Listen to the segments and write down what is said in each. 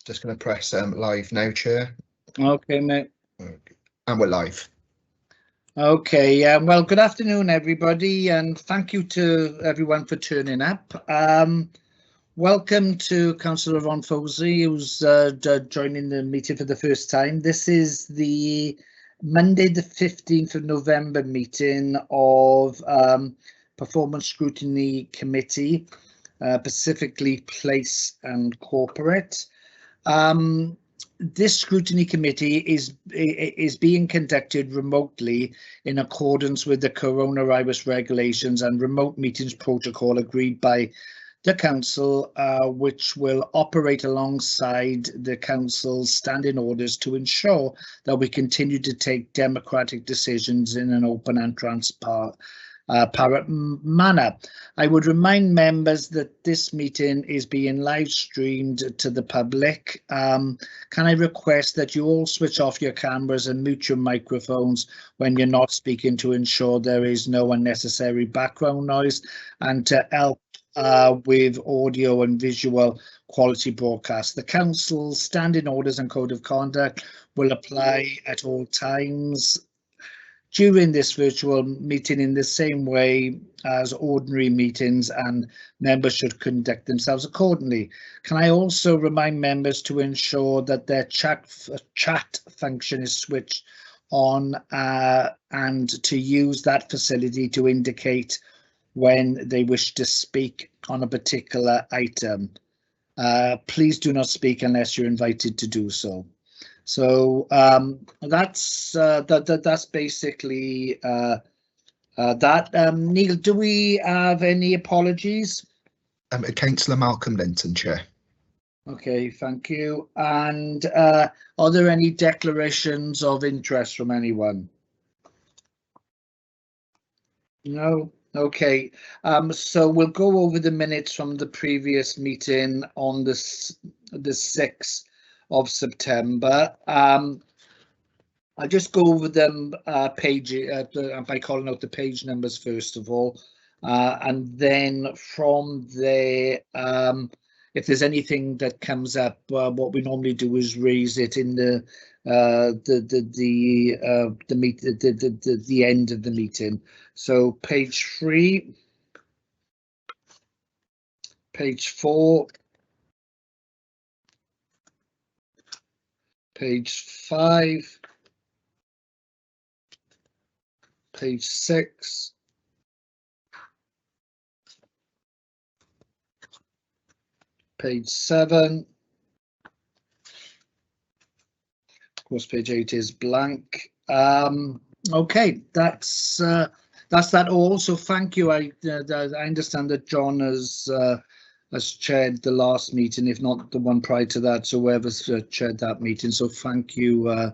Just going to press live now, Chair. Okay, mate. And we're live. Okay, well, good afternoon, everybody, and thank you to everyone for turning up. Welcome to Councillor Ron Fosey, who's joining the meeting for the first time. This is the Monday, the 15th of November meeting of Performance Scrutiny Committee, specifically Place and Corporate. This scrutiny committee is being conducted remotely in accordance with the coronavirus regulations and remote meetings protocol agreed by the council, which will operate alongside the council's standing orders to ensure that we continue to take democratic decisions in an open and transparent manner. I would remind members that this meeting is being live streamed to the public. Can I request that you all switch off your cameras and mute your microphones when you're not speaking to ensure there is no unnecessary background noise, and to help with audio and visual quality broadcast. The council's standing orders and code of conduct will apply at all times during this virtual meeting in the same way as ordinary meetings, and members should conduct themselves accordingly. Can I also remind members to ensure that their chat function is switched on and to use that facility to indicate when they wish to speak on a particular item. Please do not speak unless you're invited to do so. So that's basically that. Neil, do we have any apologies? Councillor Malcolm Linton, Chair. Okay, thank you. And are there any declarations of interest from anyone? No. Okay, so we'll go over the minutes from the previous meeting on the 6th of September. I'll just go over them by calling out the page numbers first of all, and then from there, if there's anything that comes up, what we normally do is raise it in the end of the meeting. So page 3, page 4, page 5, page 6, page 7, of course page 8 is blank. Okay, that's that all. So thank you. I understand that John has chaired the last meeting, if not the one prior to that, so whoever's chaired that meeting. So thank you,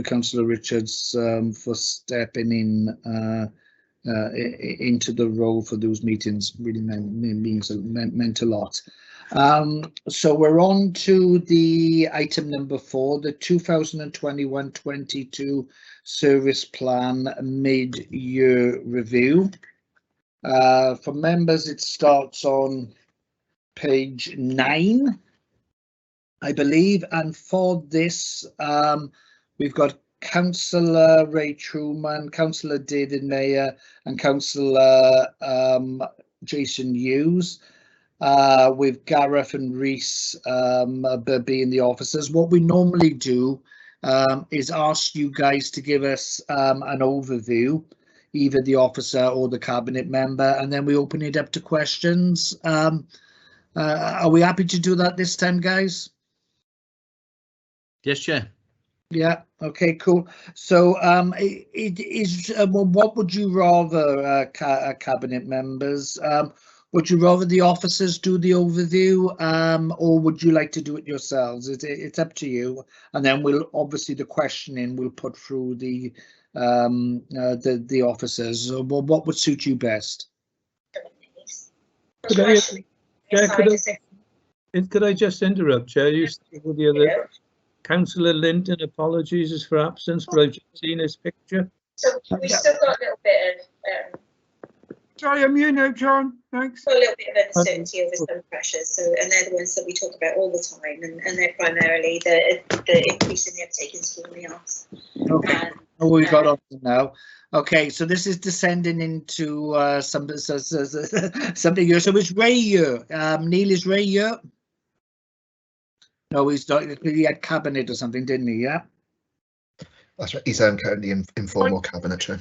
Councillor Richards, for stepping in into the role for those meetings. Really meant a lot. So we're on to the item number 4, the 2021-22 Service Plan Mid-Year Review. For members, it starts on page 9, I believe, and for this we've got Councillor Ray Truman, Councillor David Mayer and Councillor Jason Hughes, with Gareth and Reese being the officers. What we normally do is ask you guys to give us an overview, either the officer or the cabinet member, and then we open it up to questions. Are we happy to do that this time, guys? Yes, Chair. Yeah, okay, cool. So it is what would you rather, cabinet members? Would you rather the officers do the overview, or would you like to do it yourselves? It's up to you. And then we'll obviously the questioning we'll put through the officers. What would suit you best? Could I just interrupt, Chair? You said with the other Councillor Linton apologies for absence, but I've just seen his picture. So we've still got a little bit of Sorry, I'm you now, John. Thanks. A little bit of uncertainty over some pressures, so and they're the ones that we talk about all the time, and they're primarily the increase in the uptake in school meals. Okay, we got on now. Okay, so this is descending into something here. So is Ray here? Neil, is Ray here? No, he's not. He had cabinet or something, didn't he? Yeah. That's right. He's currently in informal cabinet chair.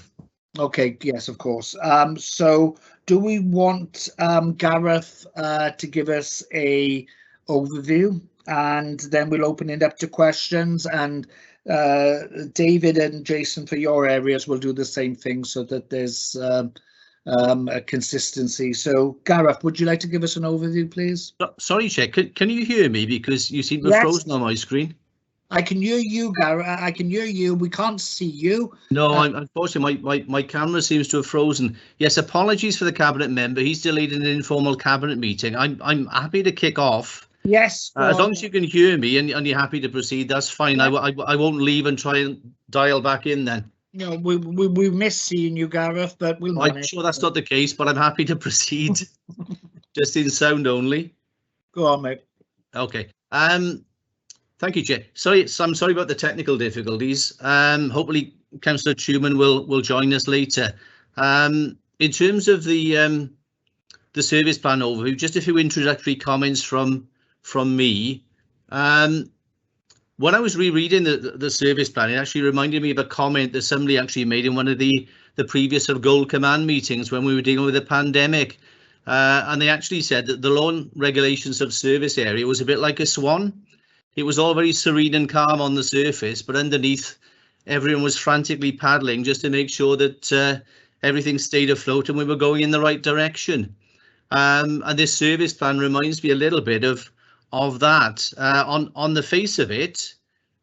Okay, yes, of course. So do we want Gareth to give us a overview, and then we'll open it up to questions, and David and Jason, for your areas, will do the same thing so that there's a consistency. So Gareth, would you like to give us an overview, please? Sorry, Chair, can you hear me, because you seem to have frozen on my screen? I can hear you, Gareth. I can hear you. We can't see you. No, unfortunately, my camera seems to have frozen. Yes, apologies for the cabinet member. He's delayed an informal cabinet meeting. I'm happy to kick off. Yes. As long as you can hear me and you're happy to proceed, that's fine. Yeah. I won't leave and try and dial back in then. No, we miss seeing you, Gareth, but we'll manage. I'm sure that's not the case, but I'm happy to proceed. Just in sound only. Go on, mate. Okay. Thank you, Chair. I'm sorry about the technical difficulties. Hopefully, Councillor Truman will join us later. In terms of the service plan overview, just a few introductory comments from me. When I was rereading the service plan, it actually reminded me of a comment that somebody actually made in one of the previous sort of Gold Command meetings when we were dealing with the pandemic. And they actually said that the law and regulations of service area was a bit like a swan. It was all very serene and calm on the surface, but underneath, everyone was frantically paddling just to make sure that everything stayed afloat and we were going in the right direction. And this service plan reminds me a little bit of that. On the face of it,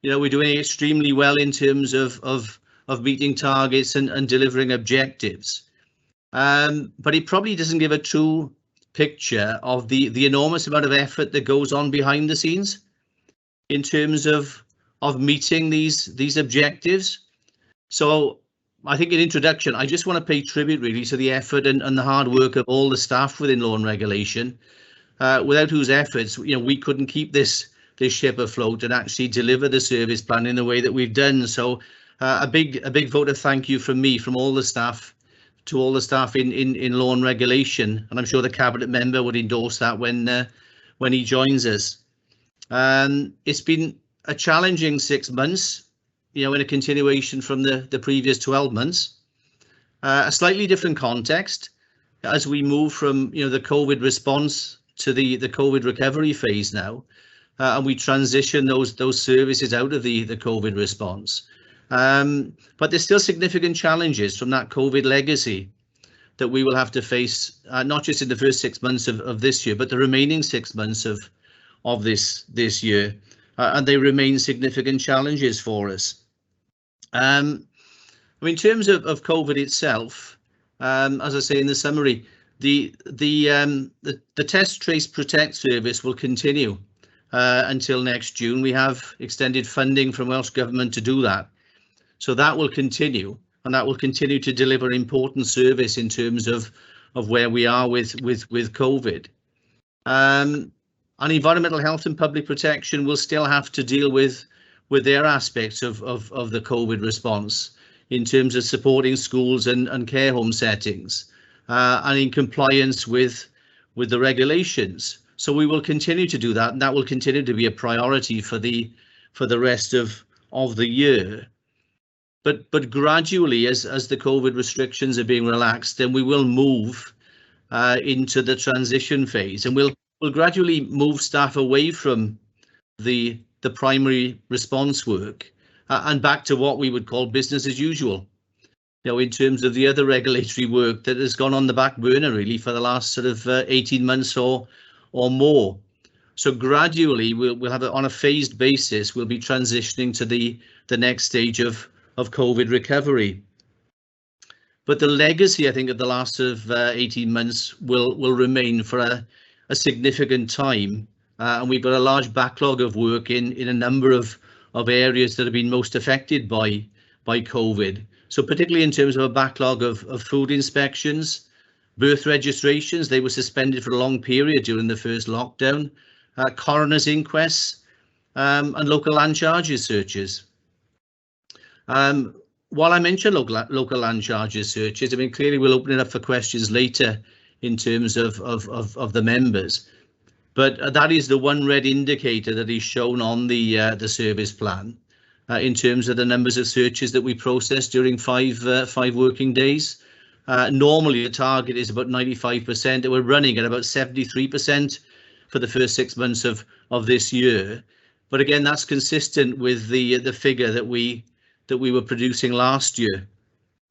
you know, we're doing extremely well in terms of meeting targets and delivering objectives. But it probably doesn't give a true picture of the enormous amount of effort that goes on behind the scenes in terms of meeting these objectives. So I think in introduction, I just want to pay tribute really to the effort and the hard work of all the staff within law and regulation, without whose efforts, you know, we couldn't keep this ship afloat and actually deliver the service plan in the way that we've done. So a big vote of thank you from me, from all the staff, to all the staff in law and regulation, and I'm sure the cabinet member would endorse that when he joins us. It's been a challenging 6 months, you know, in a continuation from the previous 12 months. A slightly different context as we move from, you know, the COVID response to the COVID recovery phase now, and we transition those services out of the COVID response. But there's still significant challenges from that COVID legacy that we will have to face, not just in the first 6 months of this year, but the remaining 6 months of this year, and they remain significant challenges for us. I mean, in terms of COVID itself, as I say in the summary, the Test, Trace, Protect service will continue until next June. We have extended funding from Welsh Government to do that, so that will continue, and that will continue to deliver important service in terms of where we are with COVID. And environmental health and public protection will still have to deal with their aspects of the COVID response in terms of supporting schools and care home settings, and in compliance with the regulations. So we will continue to do that, and that will continue to be a priority for the rest of the year. But gradually, as the COVID restrictions are being relaxed, then we will move into the transition phase, and we'll gradually move staff away from the primary response work and back to what we would call business as usual. You know, in terms of the other regulatory work that has gone on the back burner really for the last sort of 18 months or more. So gradually we'll have on a phased basis, we'll be transitioning to the next stage of COVID recovery. But the legacy, I think, of the last sort of 18 months will remain for a significant time, and we've got a large backlog of work in a number of areas that have been most affected by COVID. So particularly in terms of a backlog of food inspections, Birth registrations, they were suspended for a long period during the first lockdown. Coroner's inquests and local land charges searches. While I mentioned local land charges searches, I mean, clearly we'll open it up for questions later in terms of the members. But that is the one red indicator that is shown on the service plan in terms of the numbers of searches that we process during five working days. Normally the target is about 95%, and we're running at about 73% for the first 6 months of this year. But again, that's consistent with the figure that we were producing last year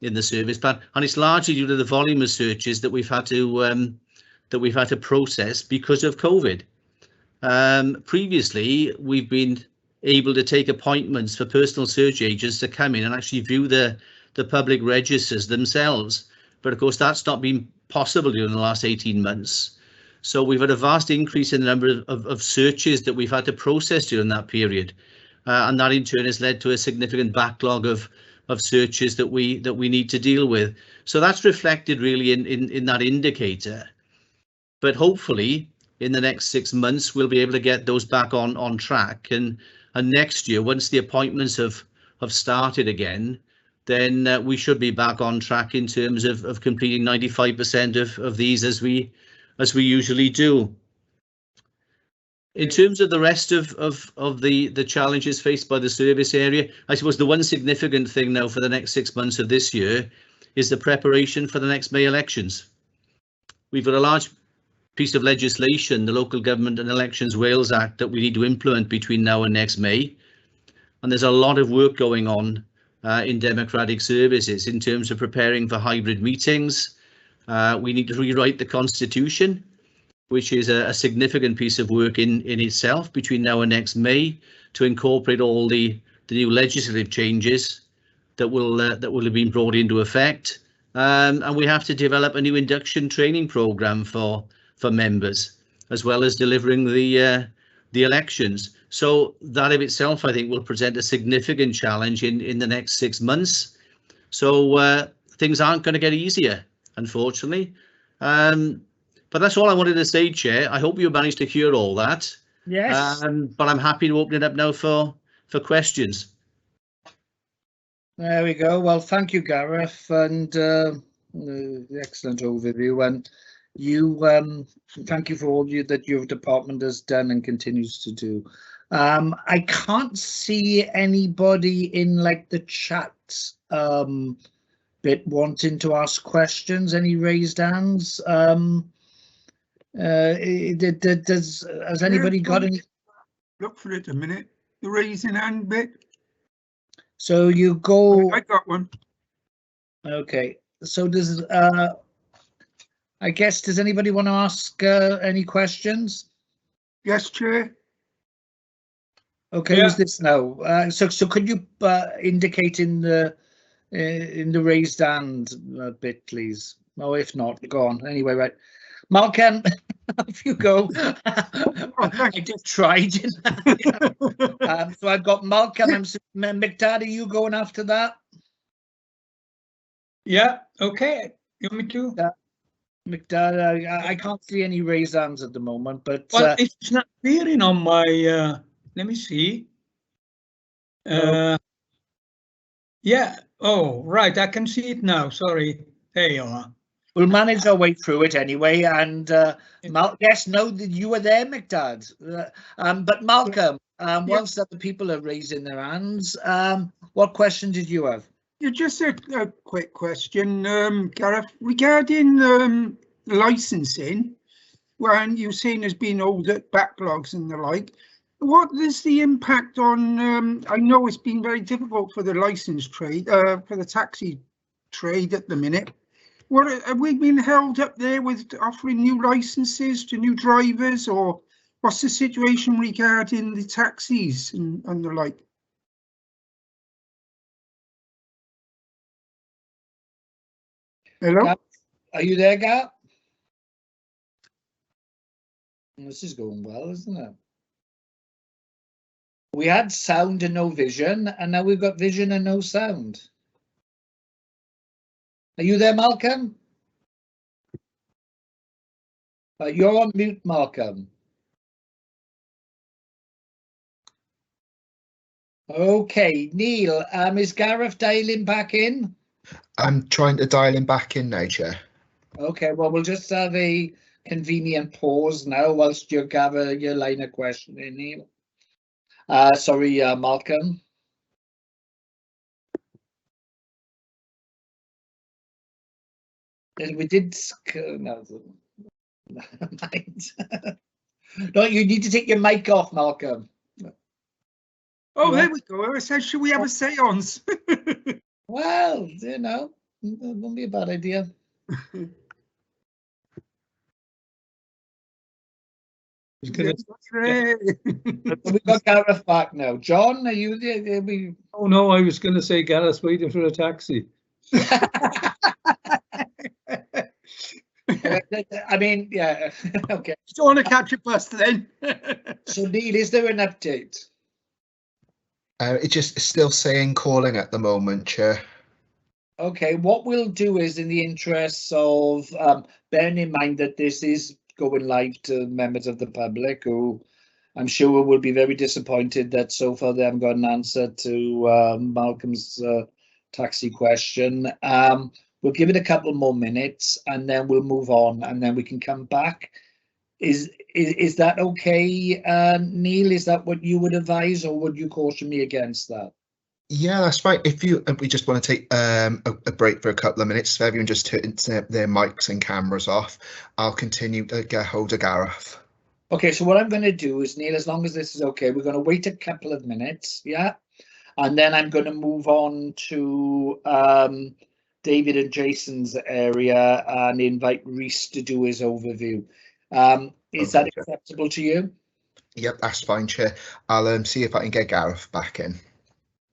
in the service plan, and it's largely due to the volume of searches that we've had to process because of COVID. Previously, we've been able to take appointments for personal search agents to come in and actually view the public registers themselves. But of course, that's not been possible during the last 18 months. So we've had a vast increase in the number of searches that we've had to process during that period. And that in turn has led to a significant backlog of searches that we need to deal with. So that's reflected really in that indicator. But hopefully in the next 6 months, we'll be able to get those back on track. And next year, once the appointments have started again, then we should be back on track in terms of completing 95% of these as we usually do. In terms of the rest of the challenges faced by the service area, I suppose the one significant thing now for the next 6 months of this year is the preparation for the next May elections. We've got a large piece of legislation, the Local Government and Elections Wales Act, that we need to implement between now and next May. And there's a lot of work going on in democratic services in terms of preparing for hybrid meetings. We need to rewrite the Constitution, which is a significant piece of work in itself between now and next May, to incorporate all the new legislative changes that will have been brought into effect. And we have to develop a new induction training programme for members, as well as delivering the elections. So that of itself, I think, will present a significant challenge in the next 6 months. So things aren't going to get easier, unfortunately. But that's all I wanted to say, Chair. I hope you managed to hear all that. Yes. But I'm happy to open it up now for questions. There we go. Well, thank you, Gareth, and the excellent overview. And you, thank you for all that your department has done and continues to do. I can't see anybody in like the chat bit wanting to ask questions. Any raised hands? Has anybody got any? Look for it a minute. The raising hand bit. So you go. I got one. Okay. So does I guess, does anybody want to ask any questions? Yes, Chair. Okay, Yeah. who's this now? So could you indicate in the raised hand bit, please? Oh, if not, go on. Anyway, right. Malcolm, off you go. I just tried. So I've got Malcolm and McDad. Are you going after that? Yeah, okay. You want me to? McDad, I can't see any raised hands at the moment, but Well, it's not appearing on my, let me see. Yeah, oh, right, I can see it now, sorry. There you are. we'll manage our way through it anyway. And yes, no, you were there, McDad. But Malcolm, whilst other people are raising their hands, what question did you have? Yeah, just a quick question, Gareth, regarding licensing, when you're saying there's been audit backlogs and the like. What is the impact on? I know it's been very difficult for the license trade, for the taxi trade at the minute. What have we been held up there with offering new licenses to new drivers, or what's the situation regarding the taxis and the like? Hello? Gap, are you there, Gap? This is going well, isn't it? We had sound and no vision, and now we've got vision and no sound. Are you there, Malcolm? You're on mute, Malcolm. Okay, Neil, is Gareth dialing back in? I'm trying to dial him back in now, Chair. Okay, well, we'll just have a convenient pause now whilst you gather your line of questioning, Neil. Sorry, Malcolm. We did. No, never mind. No, you need to take your mic off, Malcolm. Oh, there we go. I said, should we have a seance? Well, you know, it wouldn't be a bad idea. Gonna, We've got Gareth back now. John, are you there? oh no, I was going to say Gareth's waiting for a taxi. I mean, yeah, okay. Don't want to catch a bus then. So, Neil, is there an update? It's just still saying calling at the moment, Chair. Okay, what we'll do is, in the interests of bearing in mind that this is going live to members of the public who I'm sure will be very disappointed that so far they haven't got an answer to Malcolm's taxi question. We'll give it a couple more minutes and then we'll move on and then we can come back. Is that okay, Neil? Is that what you would advise, or would you caution me against that? Yeah, that's fine. If we just want to take a break for a couple of minutes, so everyone just turns their mics and cameras off, I'll continue to get hold of Gareth. Okay, so what I'm going to do is, Neil, as long as this is okay, we're going to wait a couple of minutes, yeah, and then I'm going to move on to David and Jason's area and invite Reese to do his overview. Is that acceptable to you? Yep, that's fine, Chair. I'll see if I can get Gareth back in.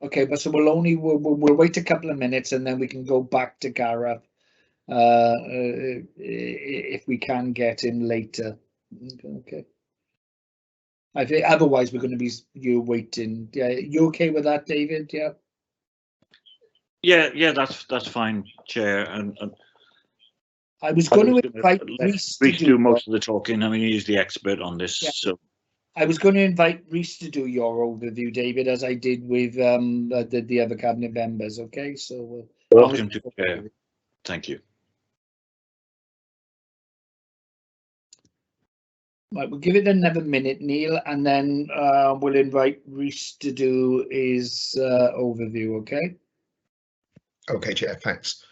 Okay, but so we'll wait a couple of minutes and then we can go back to Gareth if we can get him later. Okay. I think otherwise we're going to be you waiting. Yeah, you okay with that, David? Yeah. Yeah, that's fine, Chair. And I was going to invite Reese to do most of the talking. I mean, he's the expert on this, yeah. so. I was going to invite Reese to do your overview, David, as I did with the other cabinet members. Okay, so welcome to Chair. Thank you. Right, we'll give it another minute, Neil, and then we'll invite Reese to do his overview. Okay. Okay, Chair. Thanks.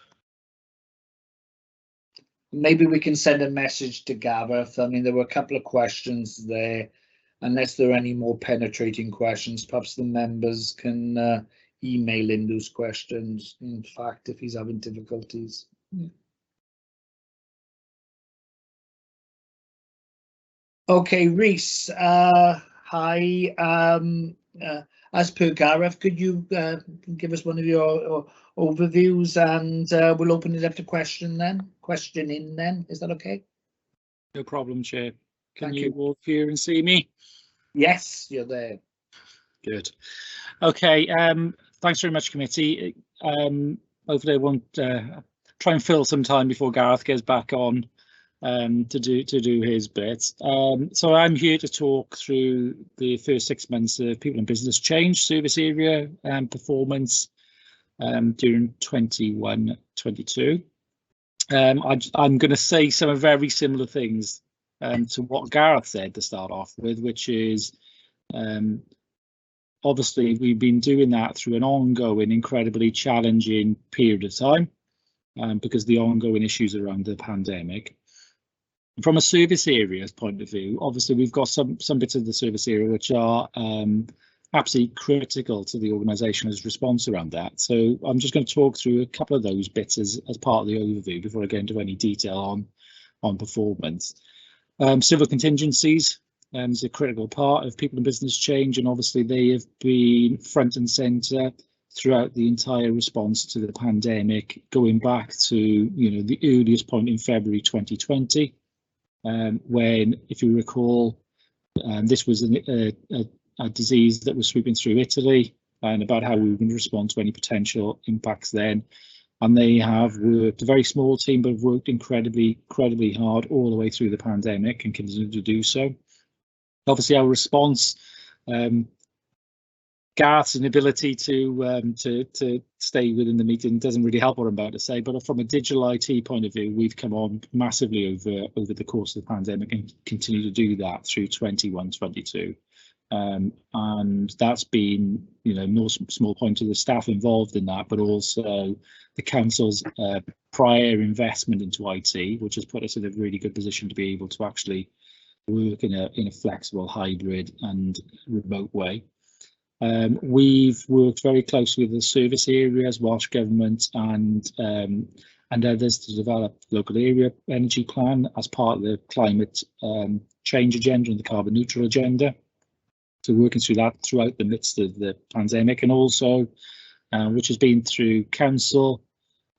Maybe we can send a message to Gareth. I mean, there were a couple of questions there. Unless there are any more penetrating questions, perhaps the members can email in those questions, in fact, if he's having difficulties. Yeah. Okay, Reese, hi. As per Gareth, could you give us one of your overviews and we'll open it up to questioning then? Is that okay? No problem, Chair. Can Thank you you walk here and see me? Yes, you're there. Good. Okay. Thanks very much, committee. Hopefully I won't try and fill some time before Gareth gets back on to do his bit. So I'm here to talk through the first 6 months of people and business change service area and performance during 21-22. I'm going to say some very similar things to what Gareth said to start off with, which is obviously we've been doing that through an ongoing, incredibly challenging period of time because the ongoing issues around the pandemic. From a service area's point of view, obviously we've got some bits of the service area which are absolutely critical to the organisation's response around that. So I'm just going to talk through a couple of those bits as part of the overview before I get into any detail on performance. Civil contingencies is a critical part of people and business change, and obviously they have been front and centre throughout the entire response to the pandemic, going back to the earliest point in February 2020, when, if you recall, this was a disease that was sweeping through Italy, and about how we were going to respond to any potential impacts then. and they have worked, a very small team, but have worked incredibly hard all the way through the pandemic and continue to do so. Obviously, our response, Gareth's inability to stay within the meeting doesn't really help what I'm about to say, but from a digital IT point of view, we've come on massively over the course of the pandemic and continue to do that through 21-22. And that's been, you know, no small point to the staff involved in that, but also the council's prior investment into IT, which has put us in a really good position to be able to actually work in a flexible, hybrid and remote way. We've worked very closely with the service areas, Welsh Government and others to develop local area energy plan as part of the climate change agenda and the carbon neutral agenda. So working through that throughout the midst of the pandemic, and also which has been through council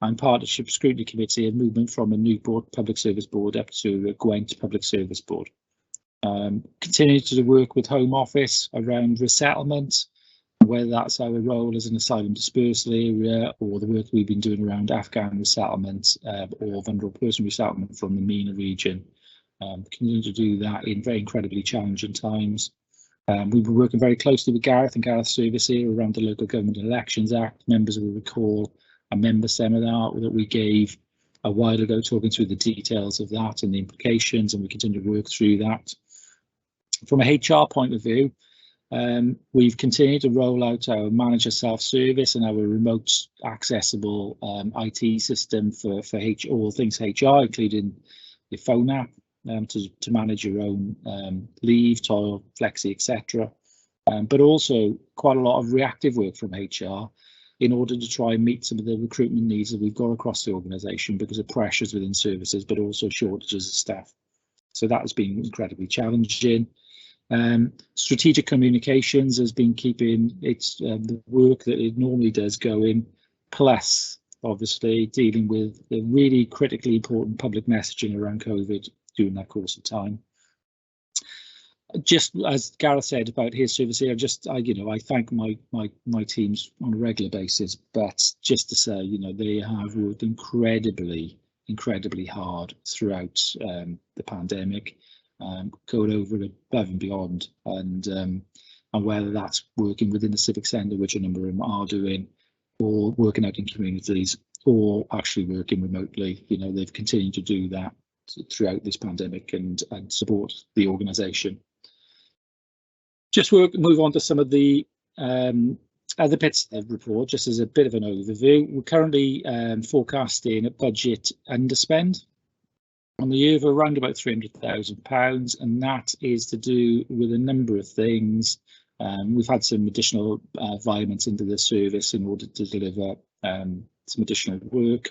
and partnership scrutiny committee, a movement from a Newport Public Service Board up to a Gwent Public Service Board. Continue to work with Home Office around resettlement, whether that's our role as an asylum dispersal area or the work we've been doing around Afghan resettlement or vulnerable person resettlement from the MENA region. Continue to do that in very incredibly challenging times. We've been working very closely with Gareth and Gareth's service here around the Local Government Elections Act. Members will recall a member seminar that we gave a while ago, talking through the details of that and the implications, and we continue to work through that. From a HR point of view, we've continued to roll out our manager self-service and our remote accessible IT system for all things HR, including your phone app to manage your own leave, toil, flexi, etc. But also quite a lot of reactive work from HR in order to try and meet some of the recruitment needs that we've got across the organisation because of pressures within services, but also shortages of staff. So that has been incredibly challenging. Strategic communications has been keeping its the work that it normally does going, plus obviously dealing with the really critically important public messaging around COVID during that course of time. Just as Gareth said about his service here, I thank my teams on a regular basis, but just to say, you know, they have worked incredibly hard throughout the pandemic. Going over above and beyond, and whether that's working within the civic centre, which a number of them are doing, or working out in communities, or actually working remotely, you know, they've continued to do that throughout this pandemic and support the organisation. Just move on to some of the other bits of the report, just as a bit of an overview. We're currently forecasting a budget underspend on the year of around about £300,000, and that is to do with a number of things. We've had some additional environments into the service in order to deliver some additional work.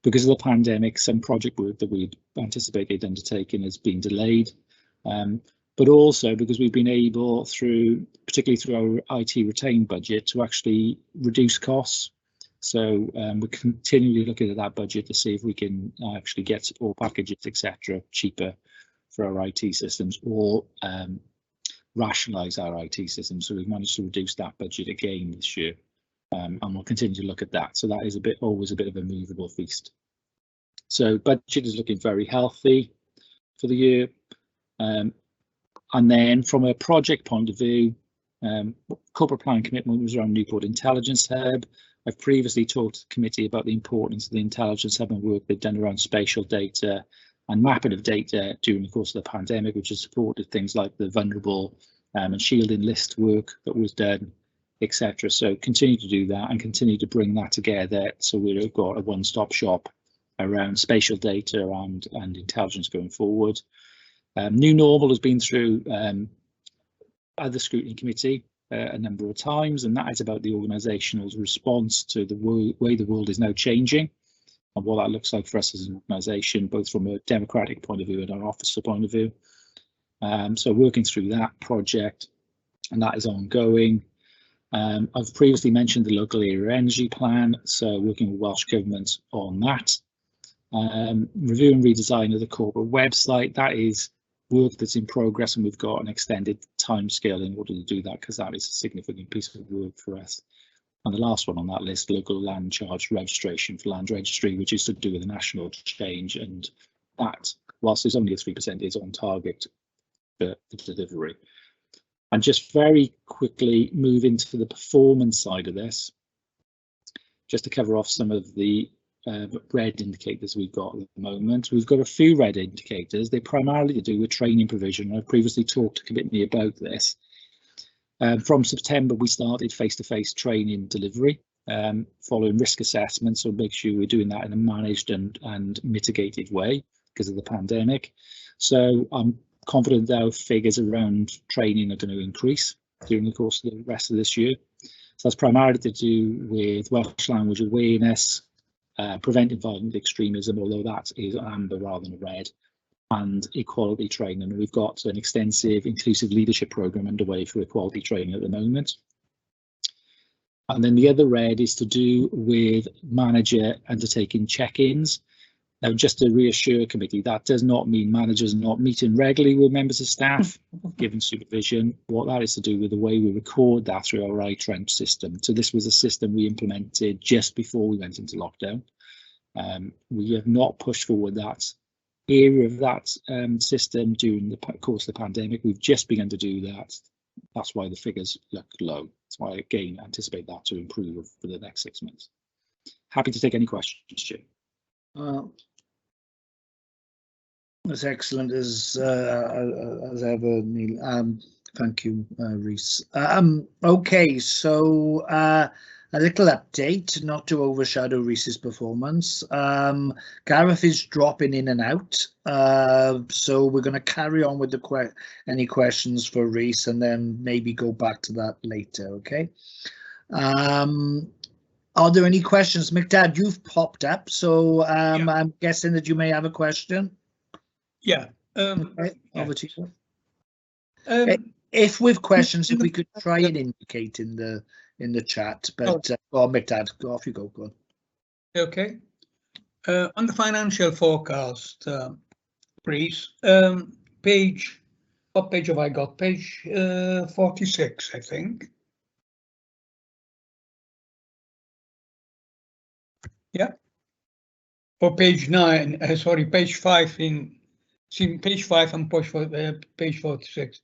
Because of the pandemic, some project work that we'd anticipated undertaking has been delayed, but also because we've been able, particularly through our IT retained budget, to actually reduce costs. So we're continually looking at that budget to see if we can actually get support packages, etc., cheaper for our IT systems, or rationalise our IT systems. So we've managed to reduce that budget again this year, and we'll continue to look at that. So that is always a bit of a movable feast. So budget is looking very healthy for the year, and then from a project point of view, corporate plan commitment was around Newport Intelligence Hub. I've previously talked to the committee about the importance of the intelligence hub and work they've done around spatial data and mapping of data during the course of the pandemic, which has supported things like the vulnerable and shielding list work that was done, etc. So continue to do that and continue to bring that together, so we've got a one-stop shop around spatial data and intelligence going forward. New Normal has been through other scrutiny committee a number of times, and that is about the organisational response to the way the world is now changing and what that looks like for us as an organisation, both from a democratic point of view and an officer point of view. So working through that project, and that is ongoing. I've previously mentioned the local area energy plan, so working with Welsh Government on that. Review and redesign of the corporate website, that is work that's in progress, and we've got an extended time scale in order to do that, because that is a significant piece of work for us. And the last one on that list, local land charge registration for land registry, which is to do with the national change, and that, whilst there's only a 3%, is on target for delivery. And just very quickly move into the performance side of this, just to cover off some of the red indicators we've got at the moment. We've got a few red indicators. They're primarily to do with training provision. I've previously talked to committee about this. From September, we started face-to-face training delivery, following risk assessments, so make sure we're doing that in a managed and mitigated way because of the pandemic. So I'm confident our figures around training are going to increase during the course of the rest of this year. So that's primarily to do with Welsh language awareness, preventing violent extremism, although that is amber rather than red, and equality training. And we've got an extensive inclusive leadership programme underway for equality training at the moment. And then the other red is to do with manager undertaking check-ins. Now, just to reassure committee, that does not mean managers are not meeting regularly with members of staff, given supervision. What that is to do with the way we record that through our iTrench system. So this was a system we implemented just before we went into lockdown. We have not pushed forward that area of that system during the course of the pandemic. We've just begun to do that. That's why the figures look low. That's why, again, I anticipate that to improve for the next 6 months. Happy to take any questions, Chair. As excellent as ever, Neil. Thank you, Rhys. Okay, so a little update, not to overshadow Rhys's performance. Gareth is dropping in and out, so we're going to carry on with the any questions for Rhys and then maybe go back to that later. Okay. Are there any questions? McDad, you've popped up, so yeah. I'm guessing that you may have a question. Yeah. Okay, over to you. If with questions, if we could try and indicate in the chat, but go on, McDad, go off you go. Go on. Okay. On the financial forecast, Rhys, page, what page have I got? Page 46, I think. Yeah. Or page 9, sorry, page 5 in. See, page 5 and page 46.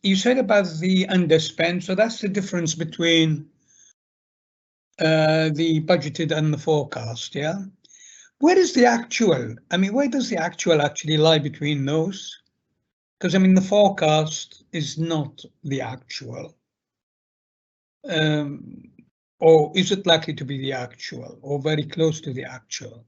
You said about the underspend, so that's the difference between the budgeted and the forecast, yeah? Where is the actual? I mean, where does the actual actually lie between those? Because, I mean, the forecast is not the actual. Or is it likely to be the actual or very close to the actual?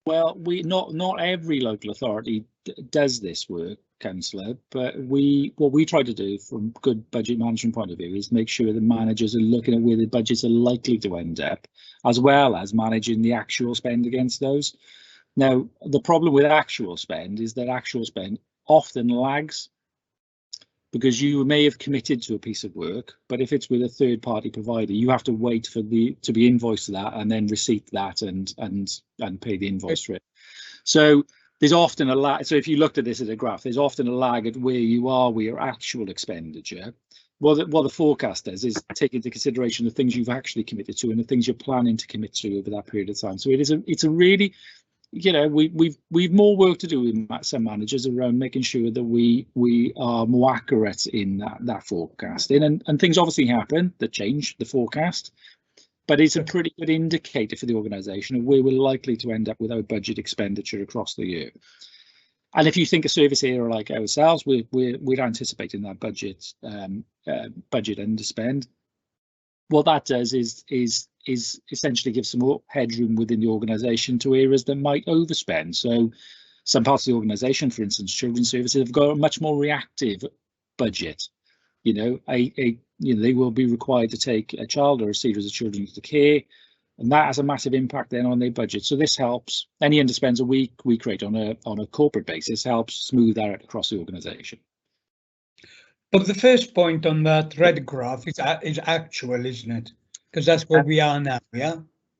Well, not every local authority does this work, councillor, but what we try to do from good budget management point of view is make sure the managers are looking at where the budgets are likely to end up, as well as managing the actual spend against those. Now, the problem with actual spend is that actual spend often lags, because you may have committed to a piece of work, but if it's with a third-party provider, you have to wait for to be invoiced that and then receipt that and pay the invoice for it. So there's often a lag. So if you looked at this as a graph, there's often a lag at where you are with your actual expenditure. What the forecast does is take into consideration the things you've actually committed to and the things you're planning to commit to over that period of time. So it's a really, you know, we've more work to do with some managers around making sure that we are more accurate in that forecasting, and things obviously happen that change the forecast, but it's a pretty good indicator for the organisation of where we're likely to end up with our budget expenditure across the year. And if you think a service area like ourselves, we're anticipating that budget underspend. What that does is essentially give some more headroom within the organisation to areas that might overspend. So some parts of the organisation, for instance, children's services, have got a much more reactive budget. You know, they will be required to take a child or a series of children into care, and that has a massive impact then on their budget. So this helps. Any underspends a week we create on a corporate basis helps smooth that out across the organisation. But the first point on that red graph is actual, isn't it? Because that's where we are now, yeah?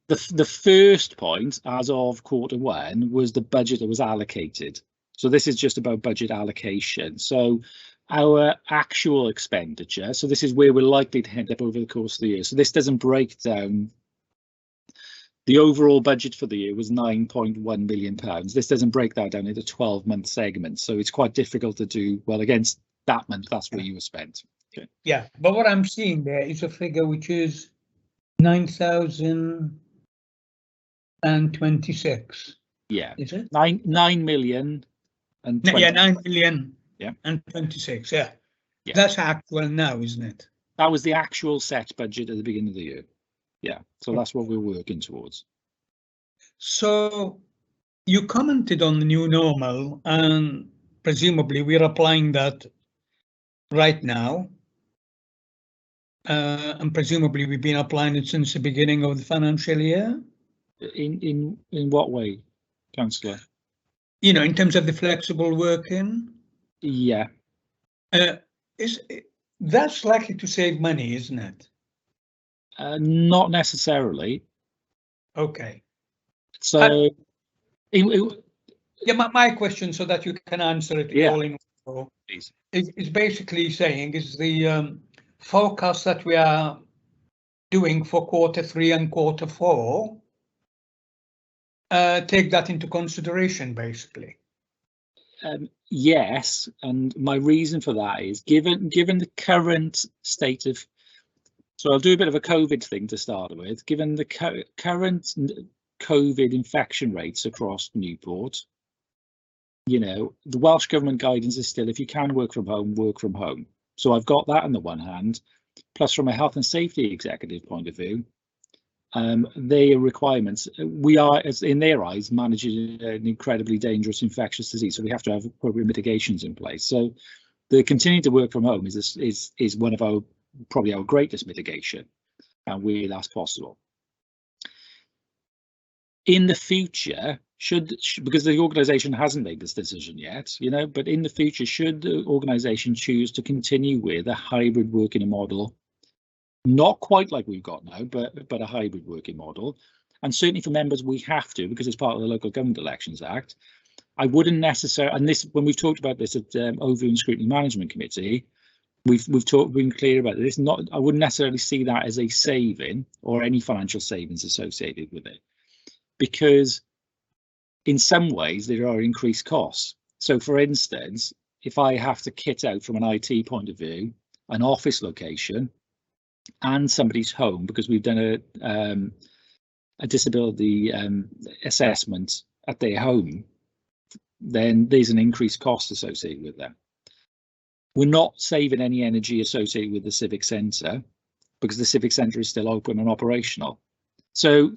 The first point, as of Q1, was the budget that was allocated. So this is just about budget allocation. So our actual expenditure, so this is where we're likely to end up over the course of the year. So this doesn't break down. The overall budget for the year was £9.1 million. This doesn't break that down into 12-month segments, so it's quite difficult to do, well, against that month, that's where you were spent. Okay. Yeah, but what I'm seeing there is a figure which is 9,026. Yeah, Is it? 9 million and 20. Yeah, 9 million. Yeah. And 26. Yeah. Yeah. That's actual now, isn't it? That was the actual set budget at the beginning of the year. Yeah, so that's what we're working towards. So you commented on the new normal, and presumably we're applying that right now. And presumably we've been applying it since the beginning of the financial year. In what way, Councillor? You know, in terms of the flexible working. Yeah. That's likely to save money, isn't it? Not necessarily. Okay. So, yeah, my question, so that you can answer it all in all, is basically saying, is the forecast that we are doing for Q3 and Q4 take that into consideration, basically? Yes, and my reason for that is given the current state of. So I'll do a bit of a COVID thing to start with. Given the current COVID infection rates across Newport, you know, the Welsh Government guidance is still, if you can work from home, work from home. So I've got that on the one hand, plus from a health and safety executive point of view, their requirements, we are, as in their eyes, managing an incredibly dangerous infectious disease. So we have to have appropriate mitigations in place. So the continuing to work from home is one of our probably our greatest mitigation, and where that's possible. In the future, because the organisation hasn't made this decision yet, you know, but in the future, should the organisation choose to continue with a hybrid working model, not quite like we've got now, but a hybrid working model, and certainly for members we have to, because it's part of the Local Government Elections Act. I wouldn't necessarily, and this, when we've talked about this at Overview and Scrutiny Management Committee, we've been clear about this. I wouldn't necessarily see that as a saving or any financial savings associated with it, because in some ways there are increased costs. So, for instance, if I have to kit out from an IT point of view, an office location and somebody's home, because we've done a disability assessment at their home, then there's an increased cost associated with that. We're not saving any energy associated with the Civic Centre, because the Civic Centre is still open and operational. So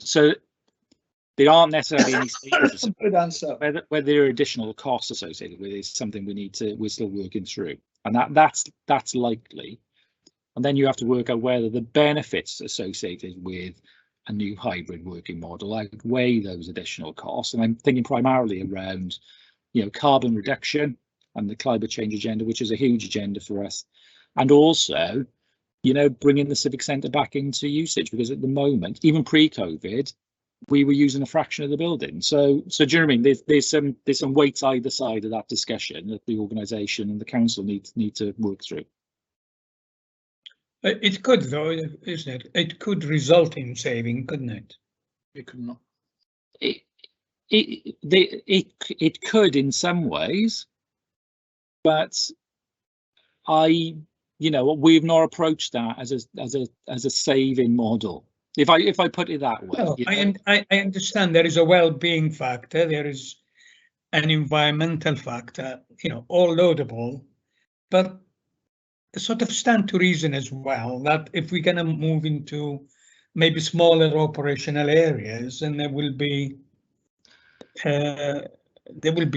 there aren't necessarily any savings. Good answer. Whether there are additional costs associated with it is something we're still working through, and that's likely. And then you have to work out whether the benefits associated with a new hybrid working model outweigh those additional costs. And I'm thinking primarily around, you know, carbon reduction and the climate change agenda, which is a huge agenda for us, and also, you know, bringing the Civic Centre back into usage, because at the moment, even pre-COVID, we were using a fraction of the building. So do you know what I mean? There's some weights either side of that discussion that the organisation and the council need to work through. It could, though, isn't it? It could result in saving, couldn't it? It could not. It could in some ways, but we've not approached that as a saving model. If I put it that way. Oh, I understand there is a well-being factor, there is an environmental factor, you know, all laudable, but sort of stand to reason as well that if we're going to move into maybe smaller operational areas, and there will be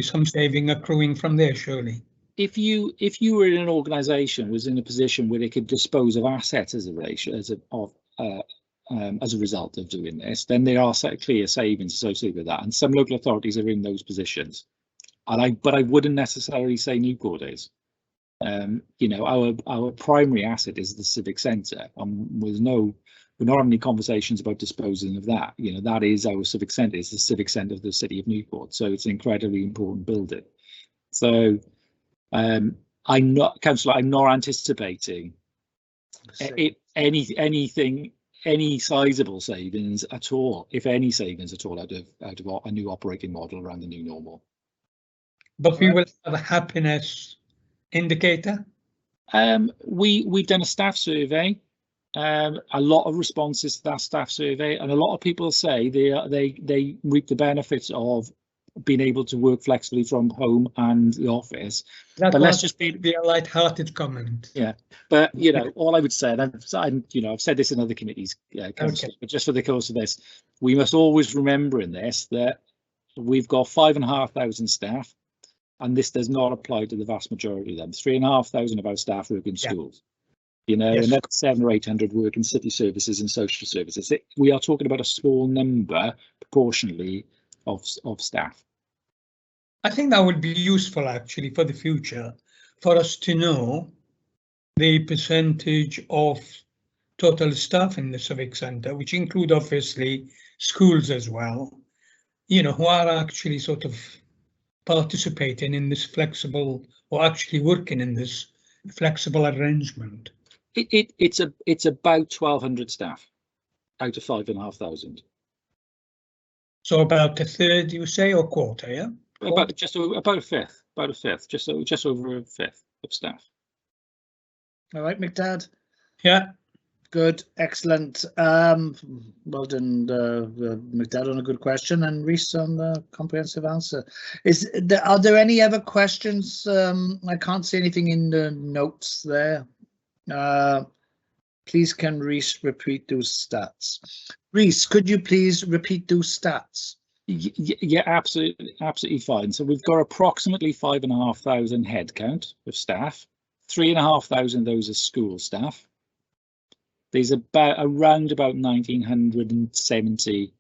some saving accruing from there, surely. If you were in an organisation was in a position where they could dispose of assets as a result of doing this, then there are clear savings associated with that, and some local authorities are in those positions. But I wouldn't necessarily say Newport is. You know, our primary asset is the Civic Centre, and we're not having any conversations about disposing of that. You know, that is our Civic Centre. It's the Civic Centre of the City of Newport, so it's an incredibly important building. So I I'm not, Councillor, I'm not anticipating any sizable savings at all, if any savings at all, out of a new operating model around the new normal. But we will have a happiness indicator. We've done a staff survey, a lot of responses to that staff survey, and a lot of people say they reap the benefits of being able to work flexibly from home and the office. That but let's just be a light-hearted comment. Yeah, but you know, all I would say, and I've said this in other committees, Councillor, but just for the course of this, we must always remember in this that we've got 5,500 staff, and this does not apply to the vast majority of them. 3,500 of our staff work in schools. You know, Yes. and that's 700 or 800 work in city services and social services. We are talking about a small number proportionally of staff. I think that would be useful actually for the future, for us to know the percentage of total staff in the Civic Centre, which include obviously schools as well, you know, who are actually sort of participating in this flexible, or actually working in this flexible arrangement. It's about 1,200 staff out of 5,500. So about a third, you say, or quarter, yeah? About a fifth, just over a fifth of staff. All right, McDad. Yeah. Good, excellent. Well done, McDad, on a good question, and Rhys on the comprehensive answer. Are there any other questions? I can't see anything in the notes there. Please, can Rhys repeat those stats? Rhys, could you please repeat those stats? Yeah, absolutely fine. So we've got approximately 5,500 headcount of staff. 3,500 of those are school staff. There's around about 1,970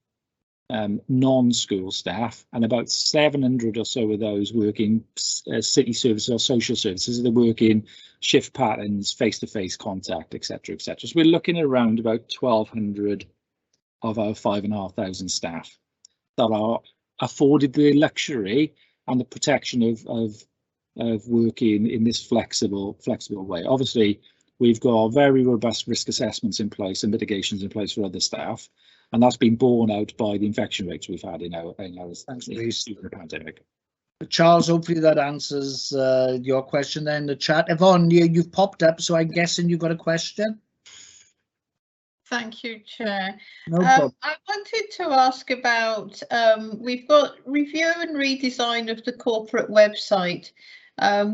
non-school staff, and about 700 or so of those work in city services or social services. They work in shift patterns, face-to-face contact, etc., etc. So we're looking at around about 1,200 of our 5,500 staff that are afforded the luxury and the protection of working in this flexible way. Obviously, we've got very robust risk assessments in place and mitigations in place for other staff, and that's been borne out by the infection rates we've had in our during the pandemic. Charles, hopefully that answers your question there in the chat. Yvonne, you've popped up, so I'm guessing you've got a question. Thank you, Chair. No problem. I wanted to ask about, we've got review and redesign of the corporate website,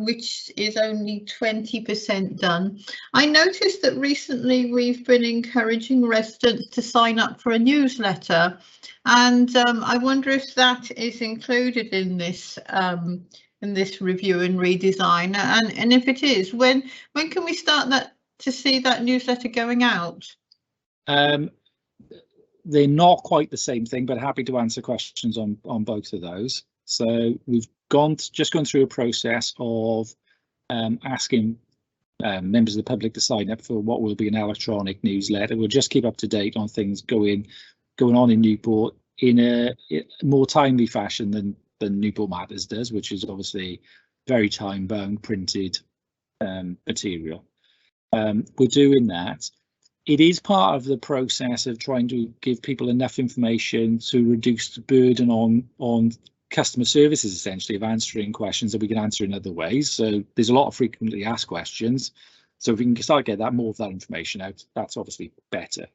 which is only 20% done. I noticed that recently we've been encouraging residents to sign up for a newsletter, and I wonder if that is included in this review and redesign, and if it is, when can we start to see that newsletter going out? They're not quite the same thing, but happy to answer questions on both of those. So we've just gone through a process of asking members of the public to sign up for what will be an electronic newsletter. We'll just keep up to date on things going on in Newport in a more timely fashion than Newport Matters does, which is obviously very time-bound printed material. We're doing that. It is part of the process of trying to give people enough information to reduce the burden on customer services, essentially, of answering questions that we can answer in other ways. So there's a lot of frequently asked questions. So if we can start to get more of that information out, that's obviously better.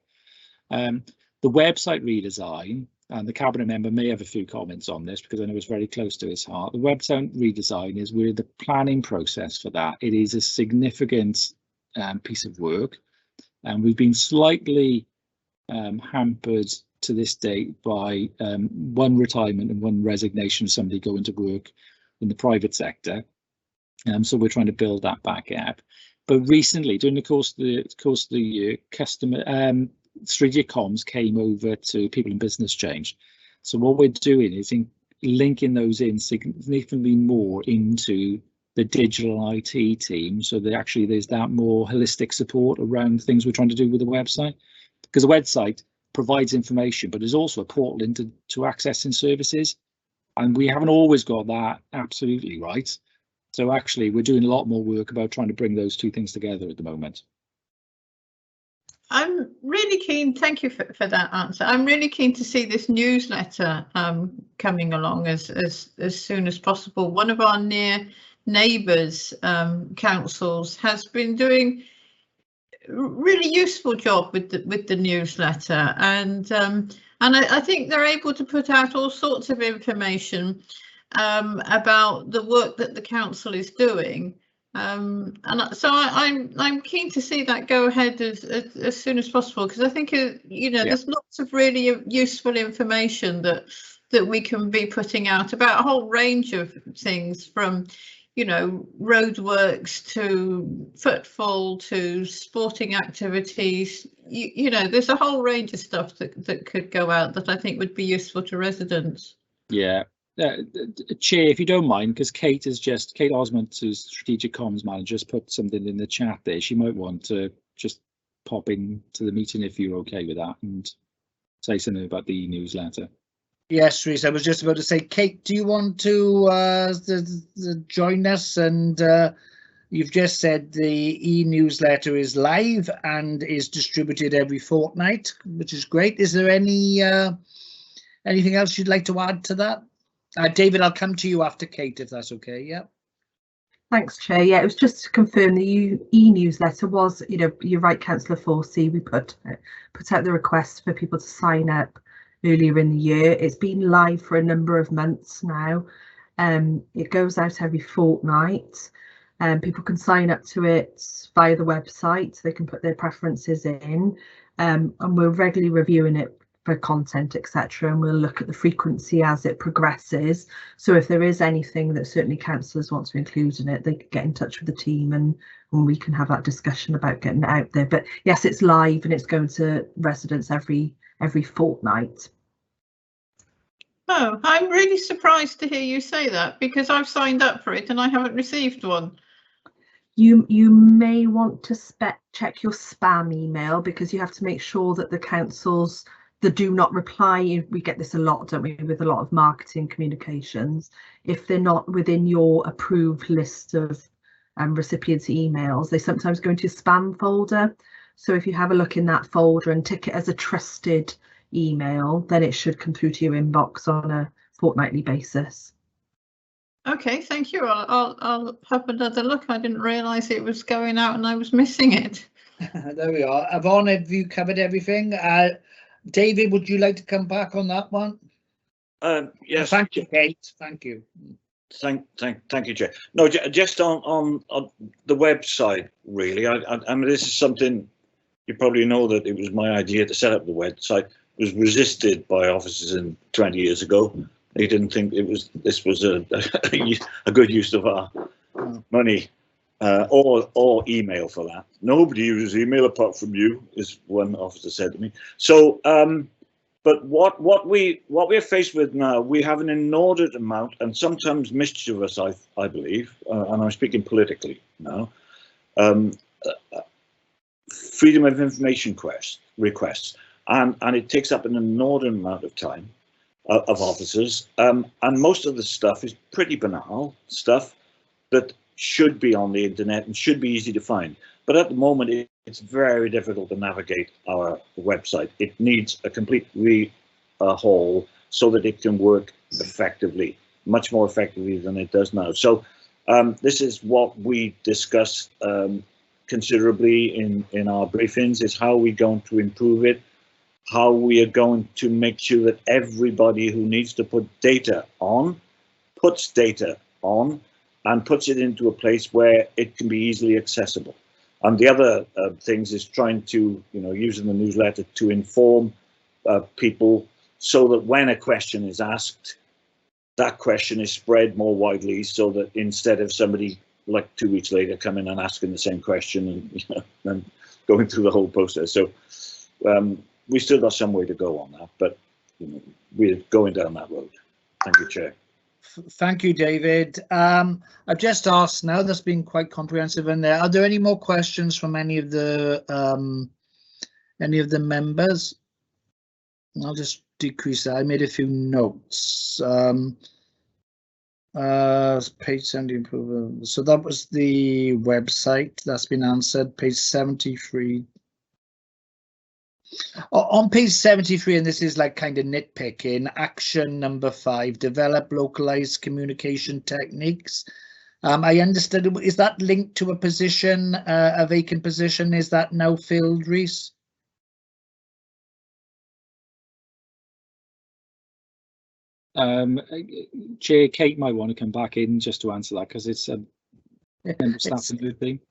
The website redesign, and the Cabinet member may have a few comments on this because I know it's very close to his heart. The website redesign is we're the planning process for that. It is a significant piece of work. And we've been slightly hampered to this date by one retirement and one resignation of somebody going to work in the private sector. So we're trying to build that back up. But recently, during the course of the year, customer strategic comms came over to people in business change. So what we're doing is linking those in significantly more into the digital IT team, so that actually there's that more holistic support around things we're trying to do with the website, because the website provides information, but there's also a portal to accessing services, and we haven't always got that absolutely right. So actually, we're doing a lot more work about trying to bring those two things together at the moment. I'm really keen, thank you for that answer. I'm really keen to see this newsletter coming along as soon as possible. One of our near neighbours councils has been doing a really useful job with the newsletter, and I think they're able to put out all sorts of information about the work that the council is doing. And so I'm keen to see that go ahead as soon as possible, because I think there's lots of really useful information that we can be putting out about a whole range of things, from roadworks to footfall to sporting activities. There's a whole range of stuff that could go out that I think would be useful to residents. Yeah. Chair, if you don't mind, because Kate Osmond, who's strategic comms manager, has put something in the chat there. She might want to just pop in to the meeting if you're okay with that and say something about the newsletter. Yes, Rhys, I was just about to say, Kate, do you want to join us? And you've just said the e-newsletter is live and is distributed every fortnight, which is great. Is there anything else you'd like to add to that? David, I'll come to you after Kate, if that's okay. Yeah. Thanks, Chair. Yeah, it was just to confirm the e-newsletter was, you're right, Councillor Forsey, we put out the request for people to sign up earlier in the year. It's been live for a number of months now. It goes out every fortnight. People can sign up to it via the website. They can put their preferences in, and we're regularly reviewing it for content, etc., and we'll look at the frequency as it progresses. So if there is anything that certainly councillors want to include in it, they can get in touch with the team and we can have that discussion about getting it out there. But yes, it's live and it's going to residents every fortnight. Oh, I'm really surprised to hear you say that, because I've signed up for it and I haven't received one. You may want to check your spam email, because you have to make sure that the councils, the do not reply, we get this a lot, don't we, with a lot of marketing communications. If they're not within your approved list of recipients' emails, they sometimes go into your spam folder. So if you have a look in that folder and tick it as a trusted email, then it should come through to your inbox on a fortnightly basis. Okay, thank you. I'll have another look. I didn't realise it was going out and I was missing it. There we are. Yvonne, have you covered everything? David, would you like to come back on that one? Yes. Thank you, Kate. Thank you. Thank you, Chair. No, just on the website, really. I mean, this is something you probably know, that it was my idea to set up the website. It was resisted by officers 20 years ago. They didn't think this was a good use of our money, or email for that. Nobody uses email apart from you, is one officer said to me. So, but what we're faced with now, we have an inordinate amount, and sometimes mischievous, I believe, and I'm speaking politically now, freedom of information requests, and it takes up an inordinate amount of time of officers, and most of the stuff is pretty banal stuff that should be on the internet and should be easy to find. But at the moment, it's very difficult to navigate our website. It needs a complete overhaul so that it can work effectively, much more effectively than it does now. So this is what we discuss considerably in our briefings, is how we're going to improve it, how we are going to make sure that everybody who needs to put data on, puts data on, and puts it into a place where it can be easily accessible. And the other things is trying to, using the newsletter to inform people, so that when a question is asked, that question is spread more widely, so that instead of somebody like 2 weeks later coming and asking the same question and going through the whole process. So we still got some way to go on that, but we're going down that road. Thank you, Chair. Thank you, David. I've just asked now, that's been quite comprehensive in there. Are there any more questions from any of the members? I'll just decrease that. I made a few notes. Page 70. So that was the website that's been answered. Page 73. On page 73, and this is like kind of nitpicking, action number 5, develop localized communication techniques. I understood, is that linked to a position, a vacant position? Is that now filled, Rhys? Chair Kate might want to come back in just to answer that, because it's a good thing.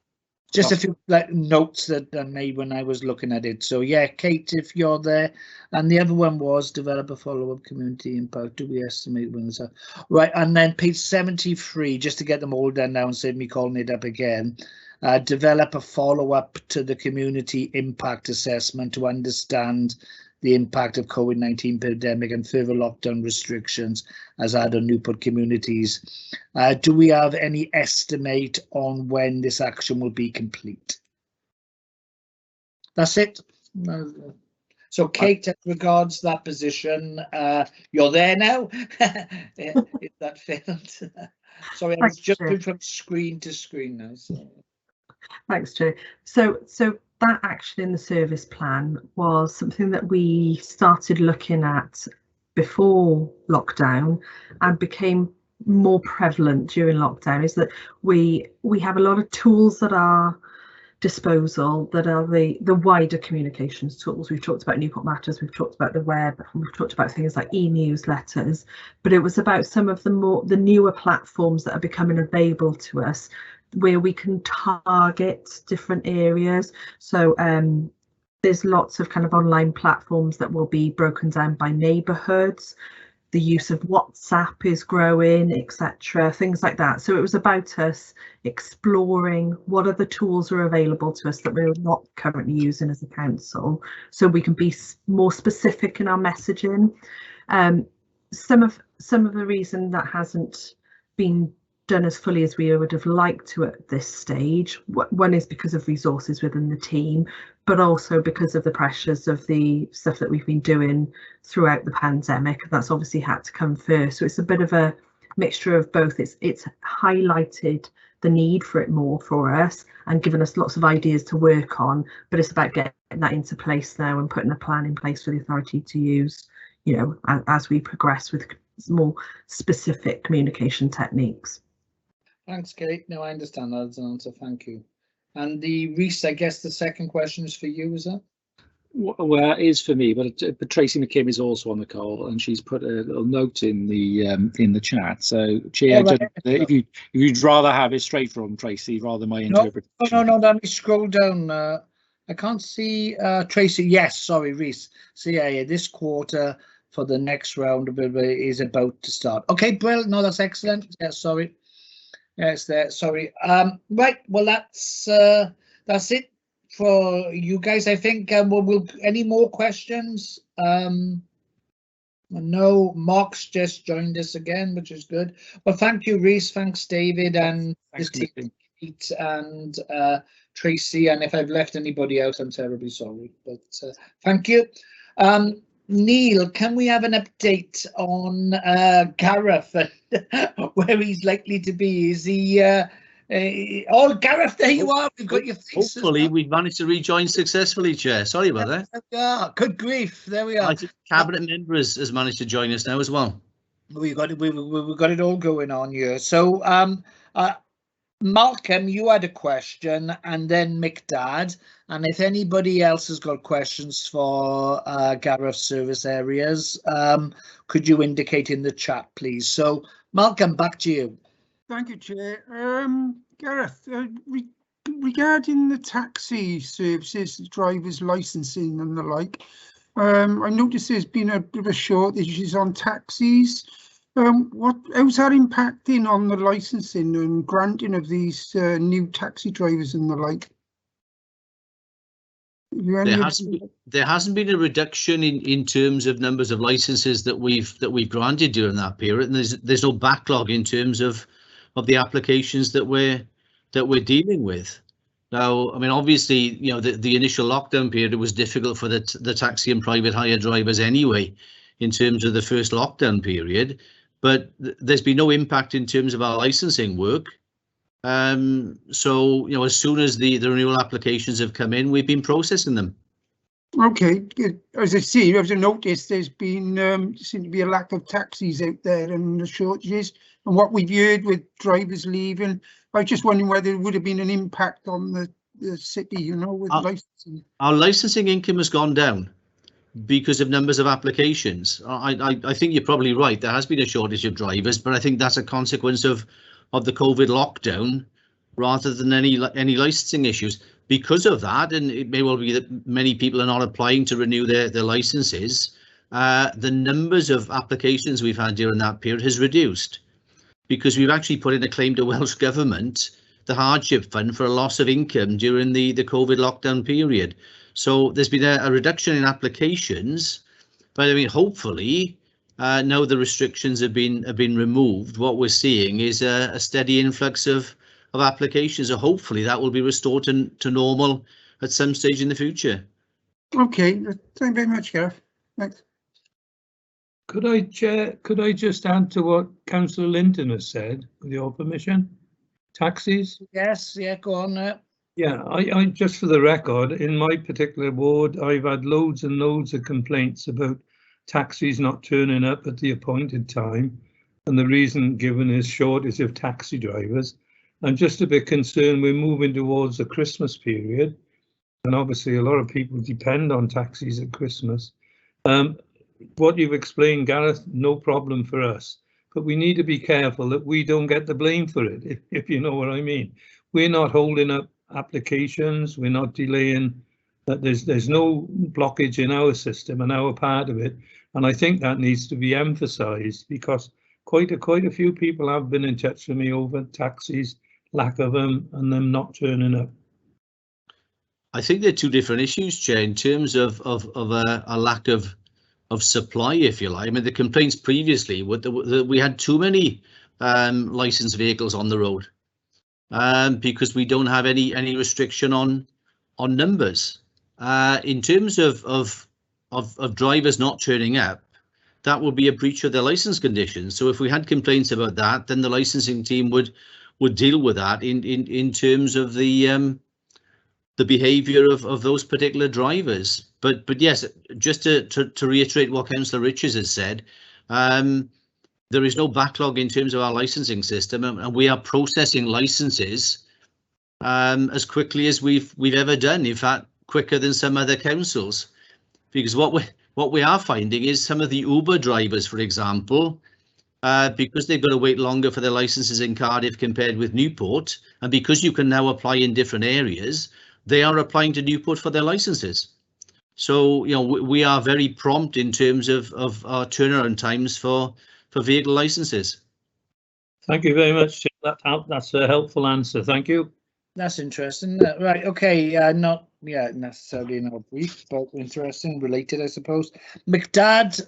Just a few like notes that I made when I was looking at it. So yeah, Kate, if you're there. And the other one was develop a follow-up community impact. Do we estimate when it's right? And then page 73, just to get them all done now and save me calling it up again. Develop a follow-up to the community impact assessment to understand the impact of COVID-19 pandemic and further lockdown restrictions has had on Newport communities. Do we have any estimate on when this action will be complete? That's it. So Kate, as regards that position, you're there now. Is that failed? Sorry, I was jumping from screen to screen now. So. Thanks, Joe. So that action in the service plan was something that we started looking at before lockdown and became more prevalent during lockdown, is that we have a lot of tools at our disposal that are the wider communications tools. We've talked about Newport Matters, we've talked about the web, we've talked about things like e-newsletters, but it was about some of the newer platforms that are becoming available to us, where we can target different areas. So there's lots of kind of online platforms that will be broken down by neighbourhoods. The use of WhatsApp is growing, etc., things like that. So it was about us exploring what other tools are available to us that we're not currently using as a council, so we can be more specific in our messaging. Some of the reason that hasn't been done as fully as we would have liked to at this stage, one is because of resources within the team, but also because of the pressures of the stuff that we've been doing throughout the pandemic. That's obviously had to come first, so it's a bit of a mixture of both. It's highlighted the need for it more for us and given us lots of ideas to work on, but it's about getting that into place now and putting a plan in place for the authority to use, you know, as we progress with more specific communication techniques. Thanks, Kate. No, I understand that as an answer. Thank you. And the Rhys, I guess the second question is for you, is that? Well, it is for me, but Tracy McKim is also on the call, and she's put a little note in the chat. So, Chair, right. if you'd rather have it straight from Tracy rather than my interpretation. No. Let me scroll down. I can't see Tracy. Yes, sorry, Rhys. So yeah, this quarter for the next round is about to start. Okay, brilliant. No, that's excellent. Yeah, sorry. Yes, there. Sorry. Right. Well, that's it for you guys. I think. We'll any more questions? No. Mark's just joined us again, which is good. Well, thank you, Rhys. Thanks, David, and Pete and Tracy. And if I've left anybody out, I'm terribly sorry. But thank you. Neil, can we have an update on Gareth and where he's likely to be? Is he? Oh, Gareth, there you are. We've got your face. Hopefully, we've managed to rejoin successfully, Chair. Sorry about that. Yeah, good grief. There we are. Cabinet member has managed to join us now as well. We've got it all going on here. So, Malcolm, you had a question, and then Mcdad, and if anybody else has got questions for Gareth's service areas, could you indicate in the chat, please? So, Malcolm, back to you. Thank you, Chair. Gareth, regarding the taxi services, drivers licensing and the like, I noticed there's been a bit of a shortage on taxis. How's that impacting on the licensing and granting of these new taxi drivers and the like? There hasn't been a reduction in terms of numbers of licenses that we've granted during that period, and there's no backlog in terms of the applications that we're dealing with. Now, I mean, obviously, you know, the initial lockdown period was difficult for the taxi and private hire drivers anyway, in terms of the first lockdown period. but there's been no impact in terms of our licensing work. So, you know, as soon as the renewal applications have come in, we've been processing them. Okay, good. As I see, as I noticed, there's been seemed to be a lack of taxis out there and the shortages. And what we've heard with drivers leaving, I was just wondering whether there would have been an impact on the city, you know, with licensing. Our licensing income has gone down because of numbers of applications. I think you're probably right. There has been a shortage of drivers, but I think that's a consequence of the COVID lockdown rather than any licensing issues. Because of that, and it may well be that many people are not applying to renew their licenses, the numbers of applications we've had during that period has reduced, because we've actually put in a claim to Welsh Government, the hardship fund, for a loss of income during the COVID lockdown period. So there's been a reduction in applications, but I mean, hopefully, now the restrictions have been removed, what we're seeing is a steady influx of applications. So hopefully that will be restored to normal at some stage in the future. Okay, thank you very much, Gareth. Thanks. Could I just add to what Councillor Linton has said, with your permission? Taxis? Yes, yeah, go on. Yeah, I just for the record, in my particular ward, I've had loads and loads of complaints about taxis not turning up at the appointed time, and the reason given is shortage of taxi drivers. I'm just a bit concerned we're moving towards the Christmas period, and obviously a lot of people depend on taxis at Christmas. What you've explained, Gareth, no problem for us, but we need to be careful that we don't get the blame for it, if you know what I mean. We're not holding up applications, we're not delaying, that there's no blockage in our system and our part of it, and I think that needs to be emphasised, because quite a few people have been in touch with me over taxis, lack of them, and them not turning up. I think they're two different issues, Chair, in terms of a lack of supply, if you like. I mean, the complaints previously were that we had too many licensed vehicles on the road, because we don't have any restriction on numbers. In terms of drivers not turning up, that would be a breach of their license conditions. So if we had complaints about that, then the licensing team would deal with that in terms of the behaviour of those particular drivers. But yes, just to reiterate what Councillor Richards has said, there is no backlog in terms of our licensing system, and we are processing licenses as quickly as we've ever done. In fact, quicker than some other councils, because what we are finding is some of the Uber drivers, for example, because they've got to wait longer for their licenses in Cardiff compared with Newport, and because you can now apply in different areas, they are applying to Newport for their licenses. So, you know, we are very prompt in terms of our turnaround times for vehicle licenses. Thank you very much. That's a helpful answer. Thank you. That's interesting. Right. Okay. Not necessarily in our brief, but interesting, related, I suppose. McDad,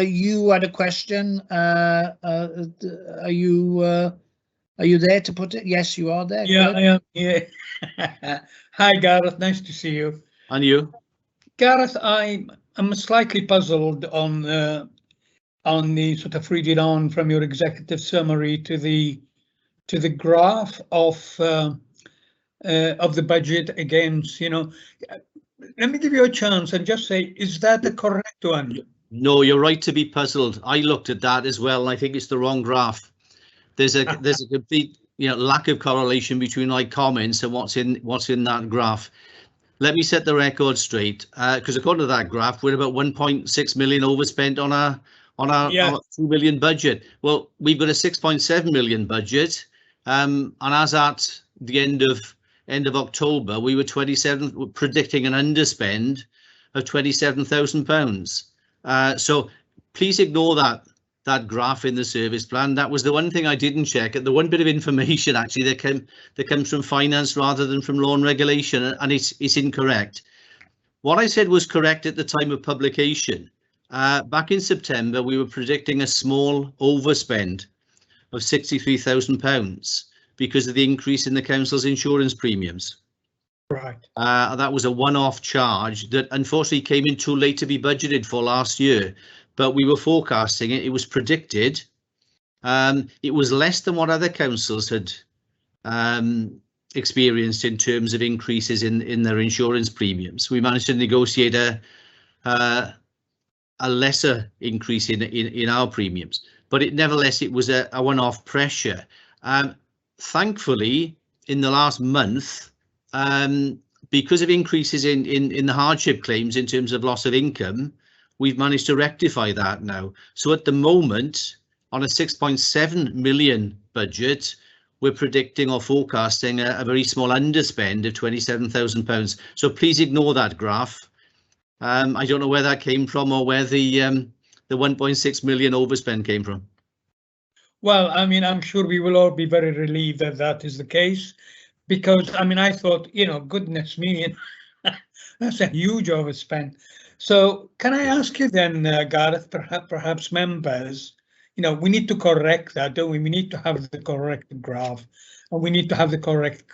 you had a question. Are you there to put it? Yes, you are there. Yeah, good. I am. Yeah. Hi, Gareth. Nice to see you. And you? Gareth, I'm slightly puzzled on the sort of read it on from your executive summary to the graph of the budget against, you know. Let me give you a chance and just say, is that the correct one? No, you're right to be puzzled. I looked at that as well, and I think it's the wrong graph. There's a complete, you know, lack of correlation between my comments and what's in that graph. Let me set the record straight, because according to that graph, we're about 1.6 million overspent on our 2 million budget. Well, we've got a 6.7 million budget, and as at the end of October, we were predicting an underspend of £27,000. So please ignore that graph in the service plan. That was the one thing I didn't check. The one bit of information actually that comes from finance rather than from law and regulation, and it's incorrect. What I said was correct at the time of publication. Back in September, we were predicting a small overspend of £63,000 because of the increase in the council's insurance premiums. Right. That was a one-off charge that unfortunately came in too late to be budgeted for last year, but we were forecasting it. It was predicted, It was less than what other councils had experienced in terms of increases in their insurance premiums. We managed to negotiate a lesser increase in our premiums, but nevertheless it was a one-off pressure. Thankfully, in the last month, because of increases in the hardship claims in terms of loss of income, we've managed to rectify that now. So at the moment, on a 6.7 million budget, we're predicting or forecasting a very small underspend of £27,000. So please ignore that graph. I don't know where that came from or where the 1.6 million overspend came from. Well, I mean, I'm sure we will all be very relieved that that is the case, because I mean, I thought, you know, goodness me, that's a huge overspend. So can I ask you then, Gareth, perhaps members, you know, we need to correct that, don't we? We need to have the correct graph, and we need to have the correct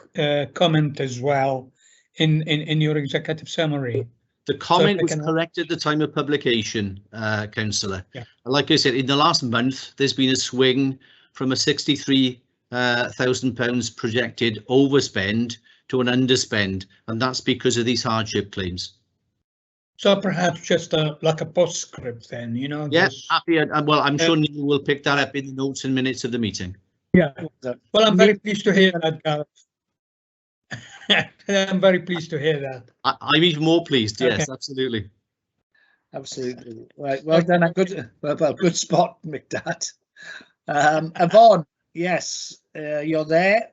comment as well in your executive summary. The comment was correct at the time of publication, Councillor. Yeah. Like I said, in the last month, there's been a swing from a £63,000 projected overspend to an underspend, and that's because of these hardship claims. So perhaps just like a postscript then, you know? Yeah, happy. Well, I'm sure Neil will pick that up in the notes and minutes of the meeting. Yeah. Well, I'm very pleased to hear that, Gareth. I'm very pleased to hear that. I'm even more pleased. Yes, okay. Absolutely. Absolutely. Right. Well done. Good spot, McDad. Yvonne, yes, you're there.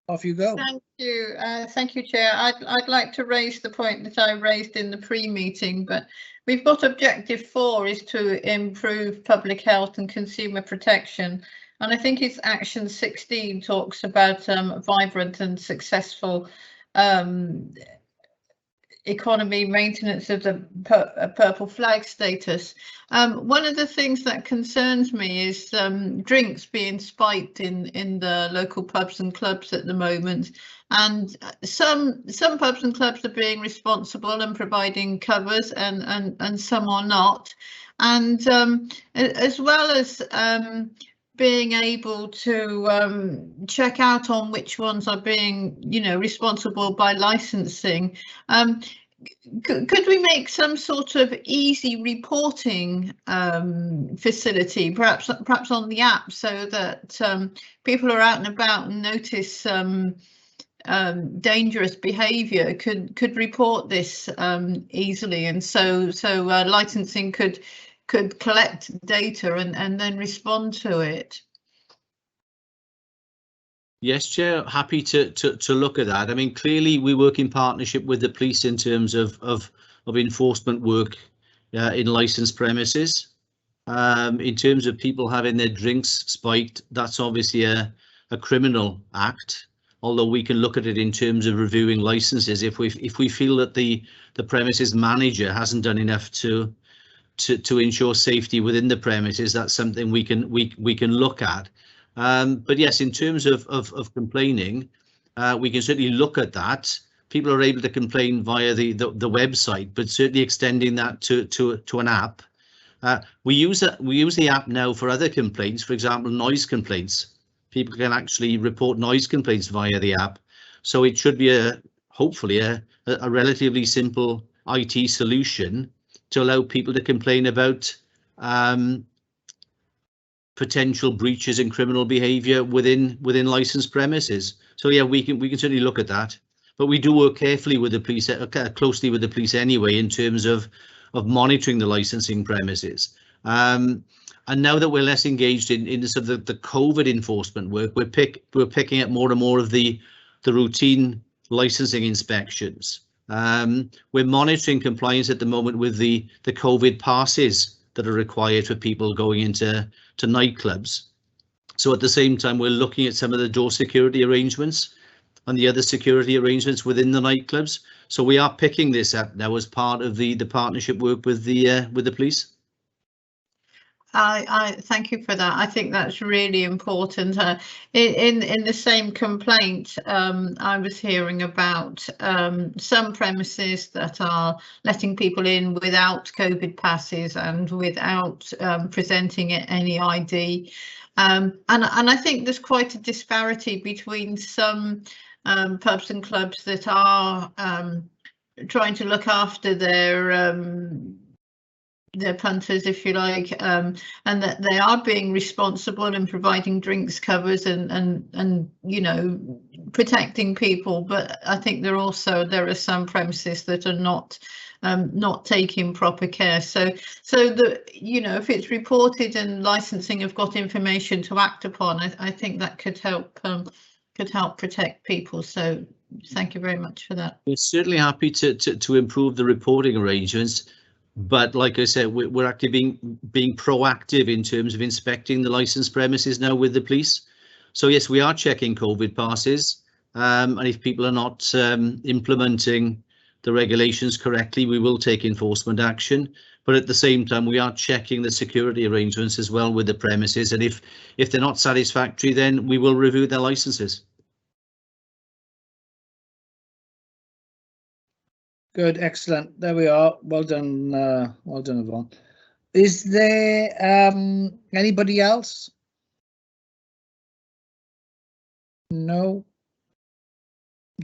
Off you go. Thank you. Thank you, Chair. I'd like to raise the point that I raised in the pre-meeting, but we've got objective 4 is to improve public health and consumer protection. And I think it's action 16 talks about vibrant and successful economy, maintenance of the purple flag status. One of the things that concerns me is drinks being spiked in the local pubs and clubs at the moment, and some pubs and clubs are being responsible and providing covers, and some are not, and as well as being able to check out on which ones are being, you know, responsible by licensing. Could we make some sort of easy reporting facility, perhaps on the app, so that people who are out and about and notice dangerous behaviour could report this easily, and so licensing could collect data and then respond to it? Yes, Chair, happy to look at that. I mean, clearly we work in partnership with the police in terms of enforcement work in licensed premises. In terms of people having their drinks spiked, that's obviously a criminal act, although we can look at it in terms of reviewing licenses if we feel that the premises manager hasn't done enough to ensure safety within the premises. That's something we can look at. But yes, in terms of complaining, we can certainly look at that. People are able to complain via the website, but certainly extending that to an app. We use the app now for other complaints, for example, noise complaints. People can actually report noise complaints via the app. So it should be hopefully a relatively simple IT solution to allow people to complain about potential breaches and criminal behaviour within licensed premises. So yeah, we can certainly look at that, but we do work carefully with the police, closely with the police anyway, in terms of monitoring the licensing premises. And now that we're less engaged in the sort of the COVID enforcement work, we're picking up more and more of the routine licensing inspections. We're monitoring compliance at the moment with the COVID passes that are required for people going into nightclubs. So at the same time, we're looking at some of the door security arrangements and the other security arrangements within the nightclubs. So we are picking this up now as part of the partnership work with the police. I thank you for that. I think that's really important. In the same complaint, I was hearing about some premises that are letting people in without COVID passes and without presenting any ID. And I think there's quite a disparity between some pubs and clubs that are trying to look after their punters, if you like, and that they are being responsible and providing drinks covers and you know, protecting people. But I think there are some premises that are not taking proper care. So that, you know, if it's reported and licensing have got information to act upon, I think that could help protect people. So thank you very much for that. We're certainly happy to improve the reporting arrangements. But like I said, we're actually being proactive in terms of inspecting the licensed premises now with the police. So yes, we are checking COVID passes, and if people are not implementing the regulations correctly, we will take enforcement action. But at the same time, we are checking the security arrangements as well with the premises, and if they're not satisfactory, then we will review their licenses. Good, excellent. There we are. Well done, Yvonne. Is there anybody else? No.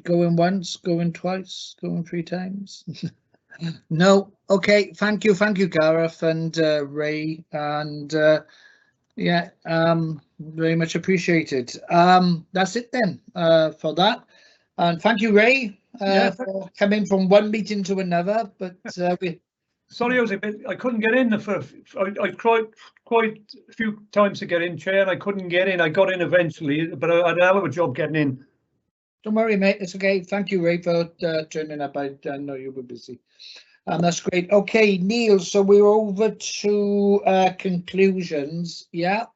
Going once, going twice, going 3 times. No. Okay. Thank you, Gareth and Ray, and yeah, very much appreciated. That's it then for that, and thank you, Ray. For coming from one meeting to another, but sorry, I couldn't get in I tried quite a few times to get in, Chair, and I couldn't get in. I got in eventually, but I had a hell of a job getting in. Don't worry, mate. It's okay. Thank you, Ray, for turning up. I know you were busy. That's great. Okay, Neil. So we're over to conclusions. Yeah.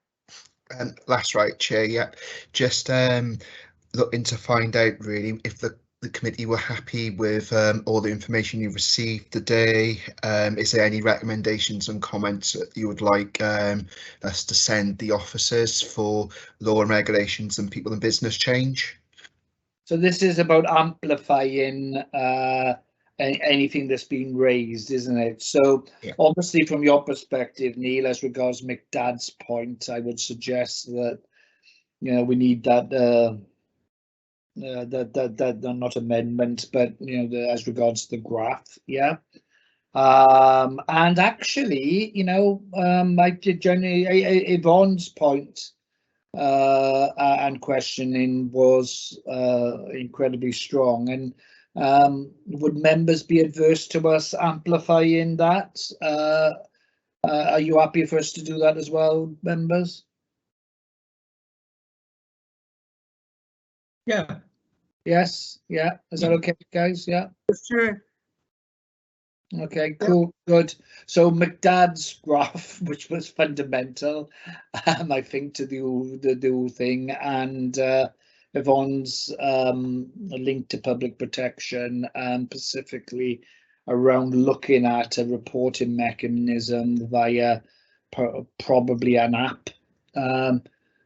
That's right, Chair. Yeah. Just looking to find out really if the committee were happy with all the information you received today. Is there any recommendations and comments that you would like us to send the officers for law and regulations and people and business change? So this is about amplifying anything that's been raised, isn't it? So yeah. Obviously from your perspective, Neil, as regards McDad's point, I would suggest that, you know, we need that not amendment, but you know, as regards the graph, yeah. And actually, you know, I did generally Yvonne's point and questioning was incredibly strong. And would members be adverse to us amplifying that? Are you happy for us to do that as well, members? Yeah. Yes. Yeah. Is that okay, guys? Yeah. Sure. Okay. Cool. Good. So McDad's graph, which was fundamental, I think, to the whole thing, and Yvonne's link to public protection, and specifically around looking at a reporting mechanism via probably an app.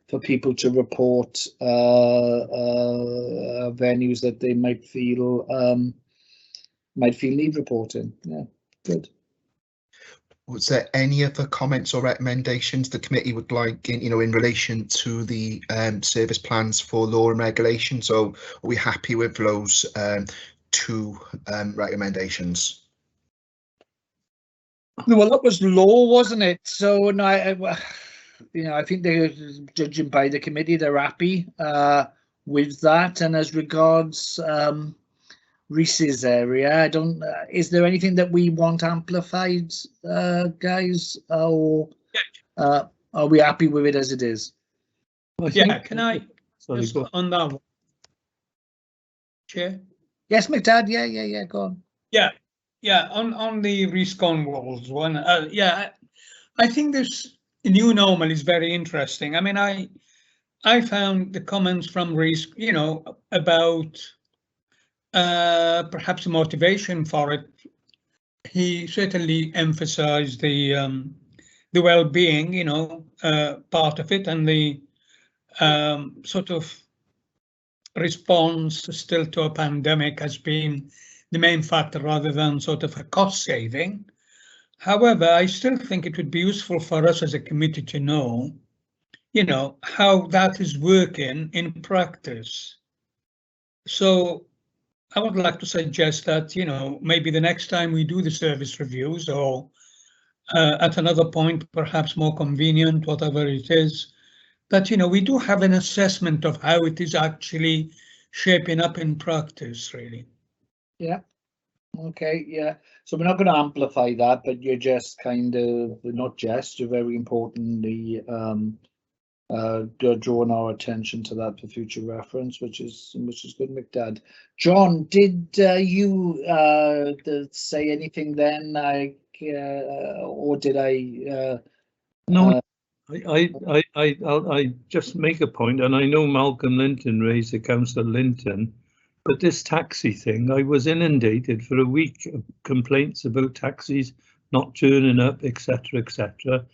For people to report venues that they might feel need reporting. Yeah, good. Was there any other comments or recommendations the committee would like in, you know, in relation to the service plans for law and regulation? So are we happy with those 2 recommendations? Well, that was law, wasn't it? So no, you know, I think they're judging by the committee, they're happy with that. And as regards Reese's area, I don't. Is there anything that we want amplified, guys, or are we happy with it as it is? Yeah. Can I just on that one, Chair? Yes, McDad. Yeah. Go on. Yeah. On the Rescon walls one. Yeah, I think this new normal is very interesting. I mean, I found the comments from Reece, you know, about perhaps the motivation for it. He certainly emphasised the the well-being, you know, part of it, and the sort of response still to a pandemic has been the main factor rather than sort of a cost saving. However, I still think it would be useful for us as a committee to know, you know, how that is working in practice. So I would like to suggest that, you know, maybe the next time we do the service reviews, or at another point, perhaps more convenient, whatever it is, that, you know, we do have an assessment of how it is actually shaping up in practice, really. Yeah. Okay, yeah. So we're not going to amplify that, but you're just kind of, not just, you're very importantly drawing our attention to that for future reference, which is good, McDad. John, did you say anything then, or did I? No, I just make a point, and I know Malcolm Linton raised it, Councillor Linton, but this taxi thing, I was inundated for a week of complaints about taxis not turning up, etc., etc.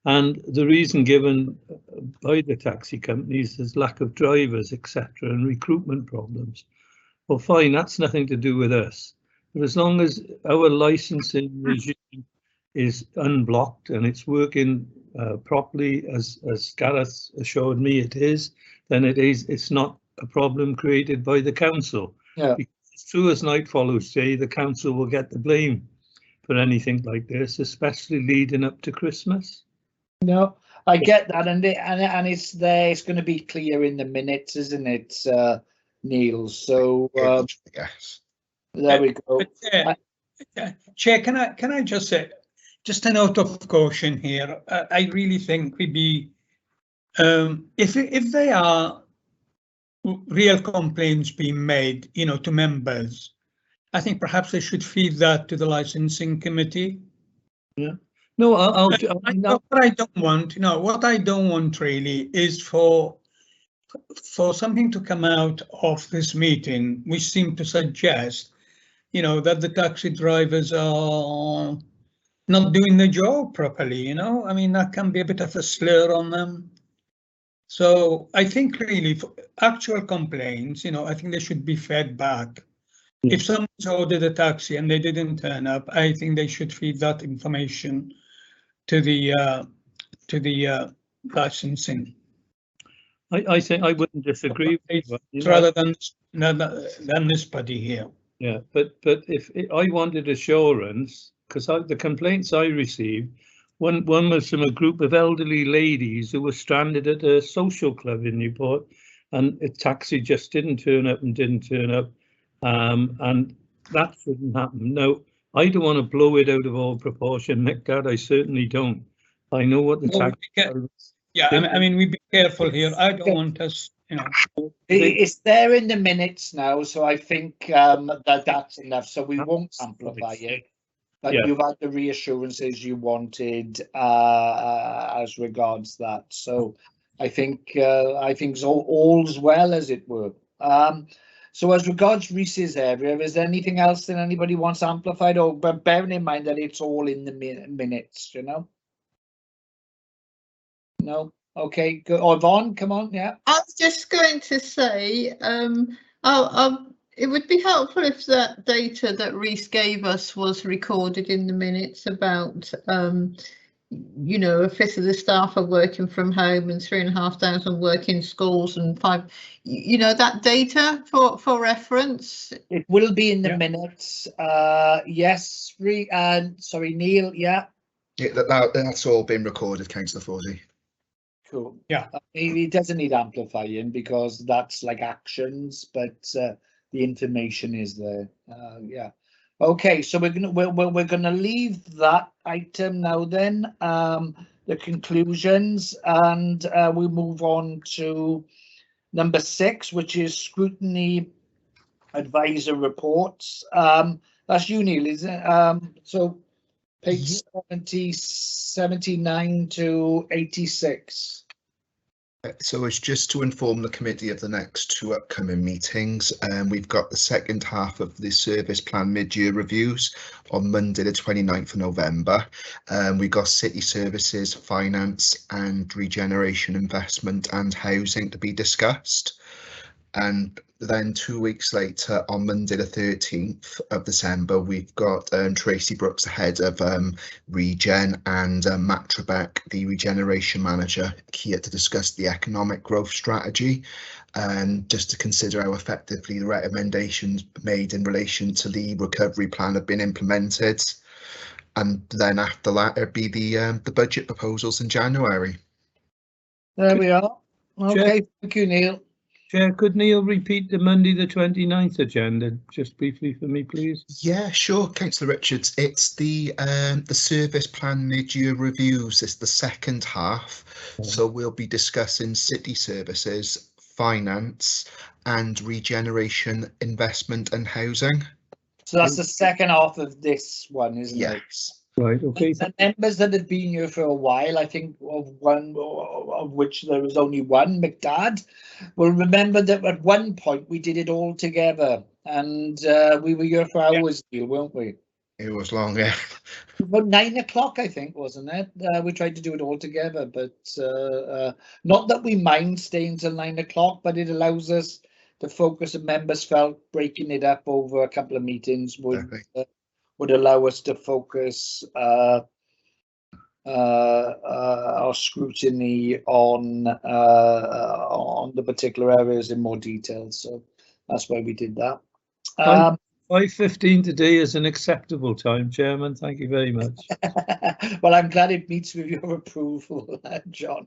And the reason given by the taxi companies is lack of drivers, etc., and recruitment problems. Well, fine, that's nothing to do with us. But as long as our licensing regime is unblocked and it's working properly, as Gareth assured me it is, then it's not a problem created by the council. Yeah. Because it's true as night follows day, the council will get the blame for anything like this, especially leading up to Christmas. No, I get that, and it's there. It's going to be clear in the minutes, isn't it, Neil? So Yes. there we go. Chair, can I just say, just a note of caution here. I really think we'd be, if there are real complaints being made, you know, to members, I think perhaps they should feed that to the licensing committee. Yeah. No, what I don't want, you know, what I don't want really is for something to come out of this meeting, which seemed to suggest, you know, that the taxi drivers are not doing the job properly, you know. I mean, that can be a bit of a slur on them. So I think really for actual complaints, you know, I think they should be fed back. Yeah. If someone's ordered a taxi and they didn't turn up, I think they should feed that information to the licensing. I think I wouldn't disagree with you, rather than this buddy here. Yeah, but if I wanted assurance, because the complaints I received, one was from a group of elderly ladies who were stranded at a social club in Newport, and a taxi just didn't turn up, and that shouldn't happen. Now, I don't want to blow it out of all proportion, Nick, Dad, I certainly don't. I know what the taxi. Yeah, I mean, we be careful here. I don't want us, you know. It's there in the minutes now, so I think that's enough. So we won't amplify it. But you've had the reassurances you wanted as regards that. So I think all's well, as it were. So as regards Reese's area, is there anything else that anybody wants amplified? Or but bearing in mind that it's all in the minutes, you know. No. Okay. Good. Oh, Yvonne, come on. Yeah. I was just going to say, it would be helpful if that data that Reese gave us was recorded in the minutes about, you know, a fifth of the staff are working from home and 3,500 work in schools and 5, you know, that data for reference. It will be in the minutes. Yes. Sorry, Neil. Yeah. Yeah, that's all been recorded, Councillor Fawsey. Cool. Yeah. It doesn't need amplifying because that's like actions, but the information is there. Yeah. Okay, so we're gonna leave that item now. Then the conclusions, and we move on to number 6, which is scrutiny advisor reports. That's you, Neil, isn't it? So page 79 to 86. So it's just to inform the committee of the next 2 upcoming meetings. We've got the second half of the service plan mid-year reviews on Monday the 29th of November. We've got city services, finance and regeneration, investment and housing to be discussed. And then 2 weeks later, on Monday the 13th of December, we've got Tracy Brooks, the head of Regen, and Matt Trebek, the regeneration manager, here to discuss the economic growth strategy, and just to consider how effectively the recommendations made in relation to the recovery plan have been implemented. And then after that, it'd be the budget proposals in January. There we are. Okay, thank you, Neil. Chair, could Neil repeat the Monday the 29th agenda just briefly for me, please? Yeah, sure, Councillor Richards. It's the service plan mid-year reviews. It's the second half. So we'll be discussing city services, finance and regeneration, investment and housing. So that's the second half of this one, isn't it? Yes. Right, okay. The members that have been here for a while, I think of one of which there was only one, McDad, will remember that at one point we did it all together, and we were here for hours, weren't we? It was long, yeah. About 9 o'clock, I think, wasn't it? We tried to do it all together, but not that we mind staying till 9 o'clock, but it allows us to focus, and members felt breaking it up over a couple of meetings would allow us to focus our scrutiny on the particular areas in more detail. So that's why we did that. 5:15 today is an acceptable time, Chairman. Thank you very much. Well, I'm glad it meets with your approval, John.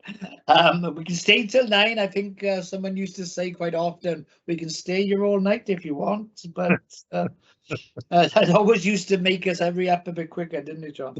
We can stay till 9. I think someone used to say quite often, we can stay here all night if you want, but that always used to make us hurry up a bit quicker, didn't it, John?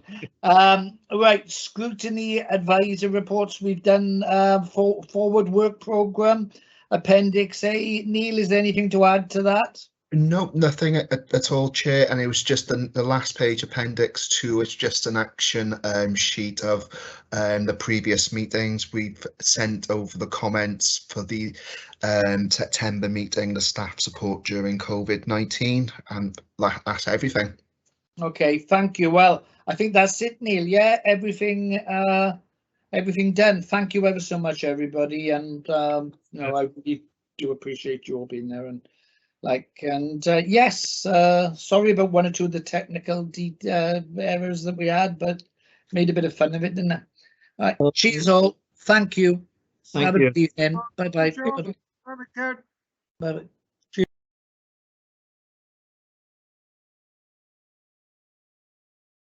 Right, scrutiny advisor reports. We've done forward work programme, Appendix A. Neil, is there anything to add to that? No, nothing at all, Chair. And it was just the last page, Appendix 2. It's just an action sheet of the previous meetings. We've sent over the comments for the September meeting, the staff support during COVID-19, and that's everything. Okay, thank you. Well, I think that's it, Neil. Yeah, everything done. Thank you ever so much, everybody. And I really do appreciate you all being there. And yes, sorry about one or two of the technical errors that we had, but made a bit of fun of it, didn't it? All right, cheers all. Thank you. Thank Have you. a good evening. Bye bye. Bye. Bye bye.